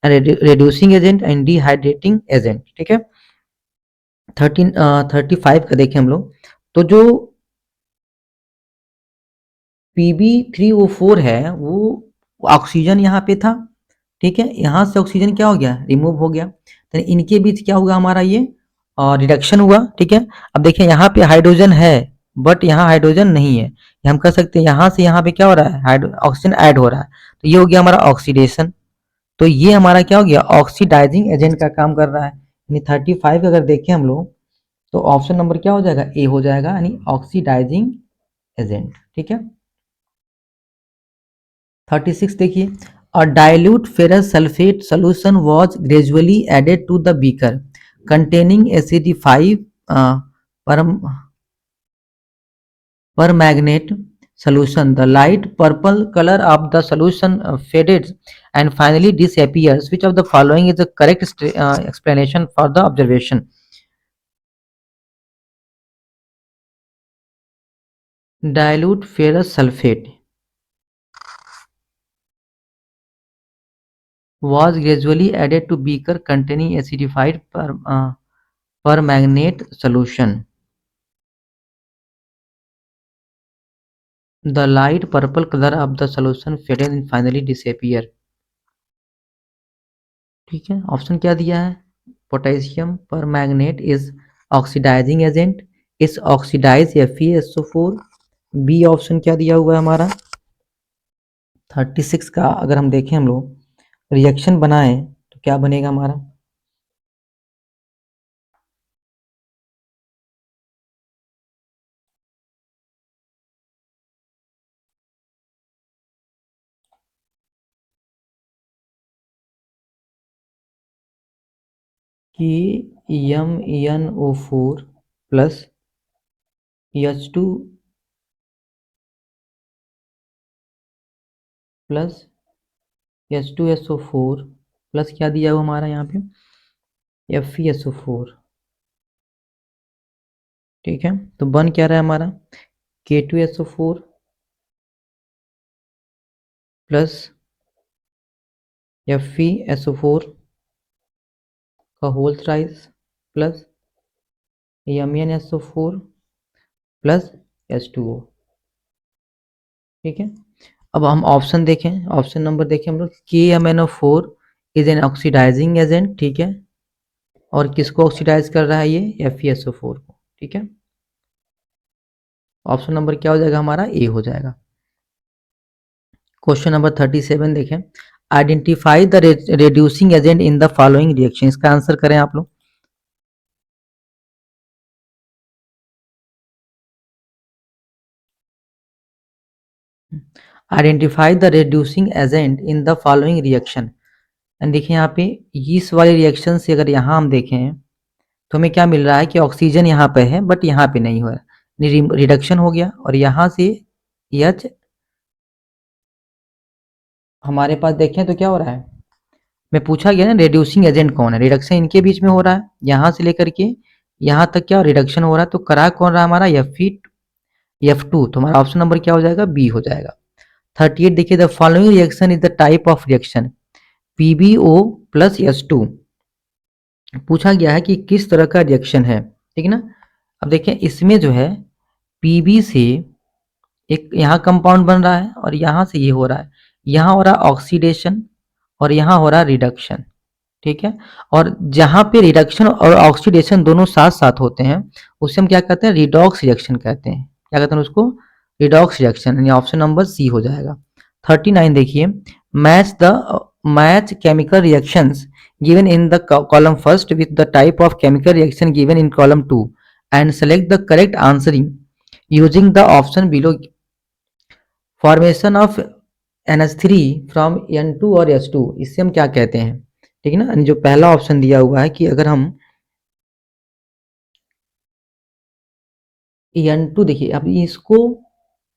reducing agent and dehydrating agent. ठीक है, 35 का देखें हम लोग, तो जो Pb3O4 है वो ऑक्सीजन यहाँ पे था, ठीक है, यहाँ से ऑक्सीजन क्या हो गया, रिमूव हो गया, तो इनके बीच क्या होगा हमारा ये रिडक्शन हुआ। ठीक है, अब देखिए यहाँ पे हाइड्रोजन है बट यहाँ हाइड्रोजन नहीं है, ये हम कह सकते हैं यहाँ से यहाँ पे क्या हो रहा है, ऑक्सीजन ऐड हो रहा है, तो ये हो गया हमारा ऑक्सीडेशन। तो ये हमारा क्या हो गया, ऑक्सीडाइजिंग एजेंट का काम कर रहा है। यानी 35 अगर देखें हम लोग तो ऑप्शन नंबर क्या हो जाएगा, ए हो जाएगा, यानी ऑक्सीडाइजिंग एजेंट। ठीक है, 36 देखिए, अ dilute ferrous sulphate solution was gradually added to the beaker containing acidified permanganate solution. The light purple color of the solution fades and finally disappears. Which of the following is the correct explanation for the observation? Dilute ferrous sulfate was gradually added to beaker containing acidified permanganate solution. The light purple color of the solution faded and finally disappear. ठीक है, option क्या दिया है, potassium permanganate is oxidising agent, is oxidise FeSO4। B option क्या दिया हुआ है हमारा। 36 का अगर हम देखें हम लोग रिएक्शन बनाएं तो क्या बनेगा हमारा, कि MnO4 plus H2 plus H2SO4 plus क्या दिया हुआ हमारा यहाँ पे FeSO4। ठीक है, तो बन क्या रहा है हमारा K2SO4 प्लस FeSO4 का whole thrice plus MnSO4 plus H2O। ठीक है, अब हम ऑप्शन देखें, ऑप्शन नंबर देखें हम लोग, KMnO4 is an oxidising agent. ठीक है, और किसको ऑक्सीडाइज कर रहा है ये FeSO4 को। ठीक है, ऑप्शन नंबर क्या हो जाएगा हमारा, ए हो जाएगा। क्वेश्चन नंबर 37 देखें, identify the reducing agent in the following reaction, इसका आंसर करें आप लोग। Identify the reducing agent in the following reaction, and देखिए यहाँ पे इस वाले रिएक्शन से अगर यहाँ हम देखें तो हमें क्या मिल रहा है कि ऑक्सीजन यहाँ पे है बट यहाँ पे नहीं हो रहा, रिडक्शन हो गया, और यहाँ से H हमारे पास देखें तो क्या हो रहा है, मैं पूछा गया ना रिड्यूसिंग एजेंट कौन है, रिडक्शन इनके बीच में हो रहा है, यहाँ से लेकर के यहाँ तक क्या रिडक्शन हो रहा है, तो करा कौन रहा है हमारा F2, तो हमारा ऑप्शन नंबर क्या हो जाएगा, बी हो जाएगा। 38 देखिए, the following reaction is the type of reaction PbO plus H2, पूछा गया है कि किस तरह का रिएक्शन है। ठीक है ना, अब देखें इसमें जो है Pb से एक यहाँ कंपाउंड बन रहा है और यहाँ से ये हो रहा है, यहाँ हो रहा है ऑक्सीडेशन और यहाँ हो रहा है रिडक्शन। ठीक है, और जहाँ पे रिडक्शन और ऑक्सीडेशन दोनों साथ साथ होते हैं उसे हम क्या कहते हैं, रिडॉक्स रिएक्शन कहते हैं। क्या कहते हैं उसको, रिडॉक्स रिएक्शन, यानी ऑप्शन नंबर सी हो जाएगा। 39 देखिए, match chemical reactions given in the column first with the type of chemical reaction given in column 2 and select the correct answering using the option below। Formation of NH3 from N2 और H2, इससे हम क्या कहते हैं। ठीक है ना, जो पहला ऑप्शन दिया हुआ है कि अगर हम N2 देखिए, अब इसको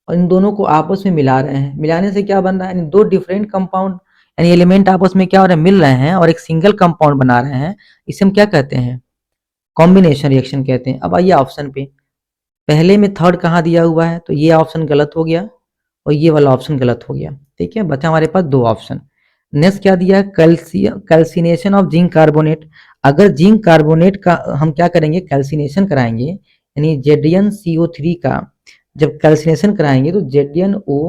इन दोनों को आपस में मिला रहे हैं, मिलाने से क्या बन रहा है, यानी दो डिफरेंट कंपाउंड यानी एलिमेंट आपस में क्या हो रहा है, मिल रहे हैं और एक सिंगल कंपाउंड बना रहे हैं, इसे हम क्या कहते हैं, कॉम्बिनेशन रिएक्शन कहते हैं। अब आइए ऑप्शन पे, पहले में थर्ड कहाँ दिया हुआ है, तो ये ऑप्शन गलत हो गया और ये वाला ऑप्शन गलत हो गया, ठीक है, बचा हमारे पास दो ऑप्शन। नेक्स्ट क्या दिया है, कैल्सिनेशन ऑफ जिंक कार्बोनेट। अगर जिंक कार्बोनेट का हम क्या करेंगे, कैल्सिनेशन कराएंगे, यानी ZnCO3 का जब कैल्सिनेशन कराएंगे तो ZnO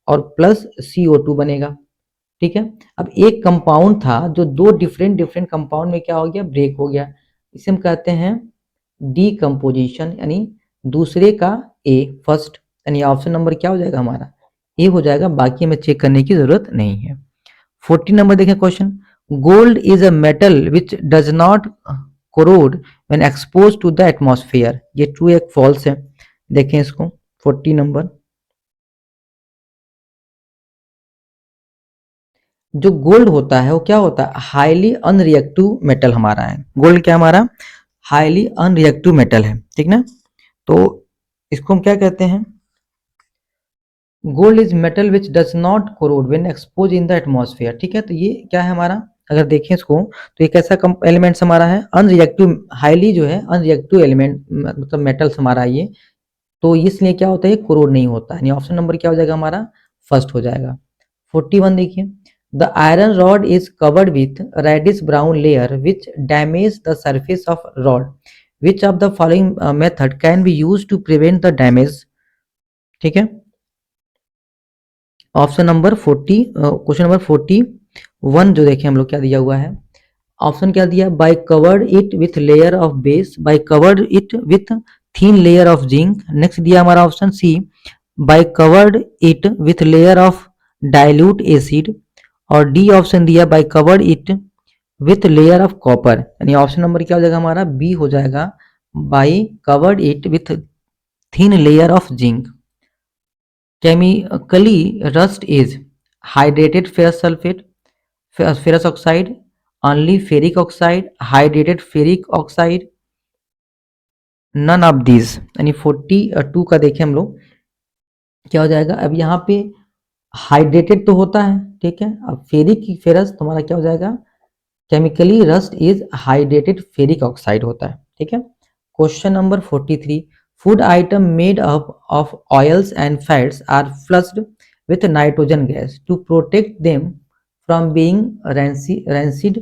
और प्लस CO2 बनेगा, ठीक है। अब एक कंपाउंड था जो दो डिफरेंट डिफरेंट कंपाउंड में क्या हो गया, ब्रेक हो गया, इसे हम कहते हैं डीकम्पोजिशन, यानी दूसरे का ए फर्स्ट, यानी ऑप्शन नंबर क्या हो जाएगा हमारा, ए हो जाएगा, बाकी हमें चेक करने की जरूरत नहीं है। 14 नंबर देखें question, gold is a metal which does not corrode when expose to the atmosphere, ये ट्रू एक फॉल्स है, देखें इसको 40 नंबर। जो गोल्ड होता है वो क्या होता है, हाईली अनरिएक्टिव मेटल हमारा है, गोल्ड क्या हमारा हाईली अनरिएक्टिव मेटल है, ठीक ना। तो इसको हम क्या कहते हैं, gold is metal which does not corrode when expose in the atmosphere, ठीक है। तो ये क्या है हमारा, अगर देखें इसको तो एक ऐसा एलिमेंट्स हमारा है अनरिएक्टिव, हाईली जो है अनरिएक्टिव एलिमेंट, मतलब मेटल्स हमारा ये, तो इसलिए क्या होता है, कोरोड नहीं होता, यानी ऑप्शन नंबर क्या हो जाएगा हमारा, फर्स्ट हो जाएगा। 41 देखिए, the iron rod is covered with reddish brown layer which damage the surface of rod, which of the following method can be use to prevent the damage, ठीक है। ऑप्शन नंबर 40, क्वेश्चन नंबर 41 जो देखें हम लोग क्या दिया हुआ है, ऑप्शन क्या दिया, by covered it with layer of base, by covered it with thin layer of zinc. Next दिया हमारा option C, by covered it with layer of dilute acid, और डी ऑप्शन दिया by covered it with layer of copper, यानी option number क्या हो जाएगा हमारा, B हो जाएगा, by covered it with thin layer of zinc. Chemically, rust is hydrated ferrous sulfate, ferrous oxide, only ferric oxide, hydrated ferric oxide, none of these, यानी 42 का देखें हम लोग क्या हो जाएगा। अब यहाँ पे हाइड्रेटेड तो होता है, ठीक है, अब फेरिक की फेरस तुम्हारा क्या हो जाएगा, chemically rust is hydrated ferric oxide होता है, ठीक है। Question number 43, food item made up of oils and fats are flushed with nitrogen gas to protect them from being rancid,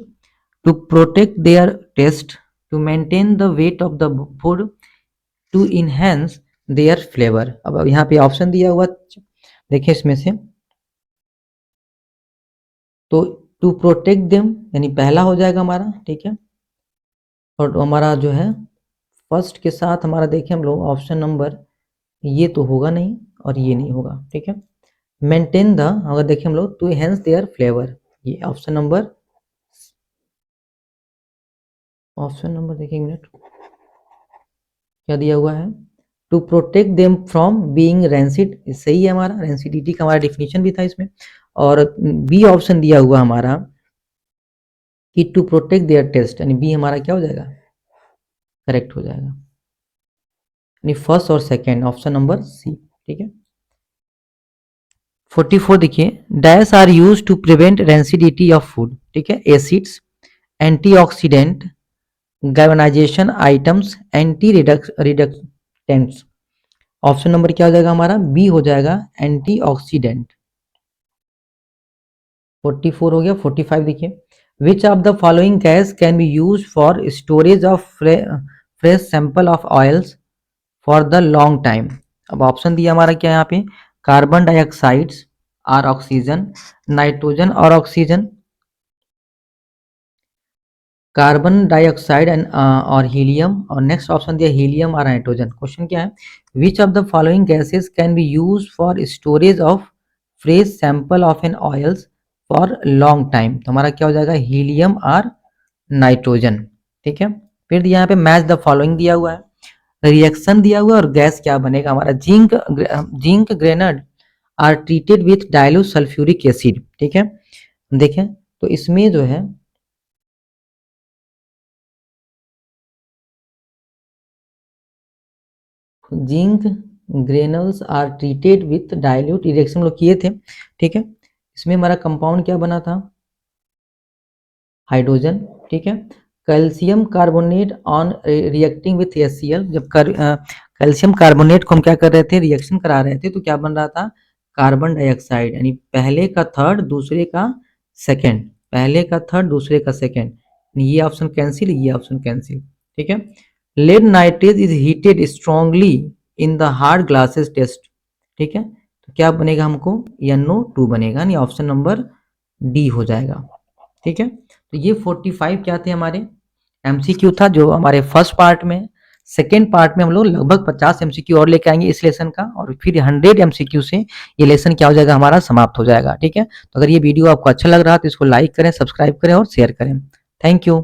to protect their taste, to maintain the weight of the food, to enhance their flavor। अब यहाँ पे option दिया हुआ देखिए इसमें से, तो to protect them यानी पहला हो जाएगा हमारा, ठीक है, और हमारा जो है फर्स्ट के साथ हमारा देखें हम लोग ऑप्शन नंबर, ये तो होगा नहीं और ये नहीं होगा, ठीक है। मेंटेन द, अगर देखें हम लोग टू एनहांस देयर फ्लेवर, ये ऑप्शन नंबर देखिए एक मिनट क्या दिया हुआ है, to protect them from being rancid, सही है हमारा, रेंसिडिटी का हमारा डिफिनीशन भी था इसमें। और बी ऑप्शन दिया हुआ हमारा कि टू प्रोटेक्ट देयर टेस्ट, यानी बी हमारा क्या हो जाएगा, करेक्ट हो जाएगा, यानी फर्स्ट और सेकेंड ऑप्शन नंबर सी, ठीक है। 44 देखिए, dash are use to prevent rancidity of food, ठीक है, acids, antioxidant, galvanization items, anti reductants. Option number क्या हो जाएगा हमारा, बी हो जाएगा, एंटीऑक्सीडेंट। 44 हो गया। 45 देखिए, which of the following gas can be use for storage of fresh sample of oils for the long time. अब ऑप्शन दिया हमारा क्या है यहाँ पे, कार्बन डाइऑक्साइड्स और ऑक्सीजन, नाइट्रोजन और ऑक्सीजन, कार्बन डाइऑक्साइड एंड और हीलियम, और नेक्स्ट ऑप्शन दिया हीलियम और नाइट्रोजन। क्वेश्चन क्या है, which of the following gases can be use for storage of fresh sample of an oils for long time, तो हमारा क्या हो जाएगा, हीलियम और नाइट्रोजन, ठीक है। फिर यहाँ पे मैच द फॉलोइंग दिया हुआ है, रिएक्शन दिया हुआ है और गैस क्या बनेगा हमारा, zinc grenade are treated with dilute sulphuric acid, ठीक है। देखें तो इसमें जो है zinc granules are treated with dilute, reaction लोग किए थे, ठीक है। इसमें हमारा कंपाउंड क्या बना था, हाइड्रोजन, ठीक है। Calcium carbonate on reacting with HCl, जब कैल्शियम कार्बोनेट को हम क्या कर रहे थे, रिएक्शन करा रहे थे, तो क्या बन रहा था, कार्बन डाइऑक्साइड, यानी पहले का थर्ड दूसरे का सेकंड, पहले का थर्ड दूसरे का सेकंड, ये ऑप्शन कैंसिल, ये ऑप्शन कैंसिल, ठीक है। Lead nitrate is heated strongly in the hard glasses test, ठीक है, तो क्या बनेगा हमको, NO2 बनेगा, यानी ऑप्शन नंबर डी हो जाएगा, ठीक है। तो ये 45 क्या थे हमारे MCQ था जो हमारे फर्स्ट पार्ट में। सेकेंड पार्ट में हम लोग लगभग 50 MCQ और लेके आएंगे इस लेसन का, और फिर 100 MCQ से ये लेसन क्या हो जाएगा, हमारा समाप्त हो जाएगा, ठीक है। तो अगर ये वीडियो आपको अच्छा लग रहा है तो इसको लाइक करें, सब्सक्राइब करें और शेयर करें। Thank you.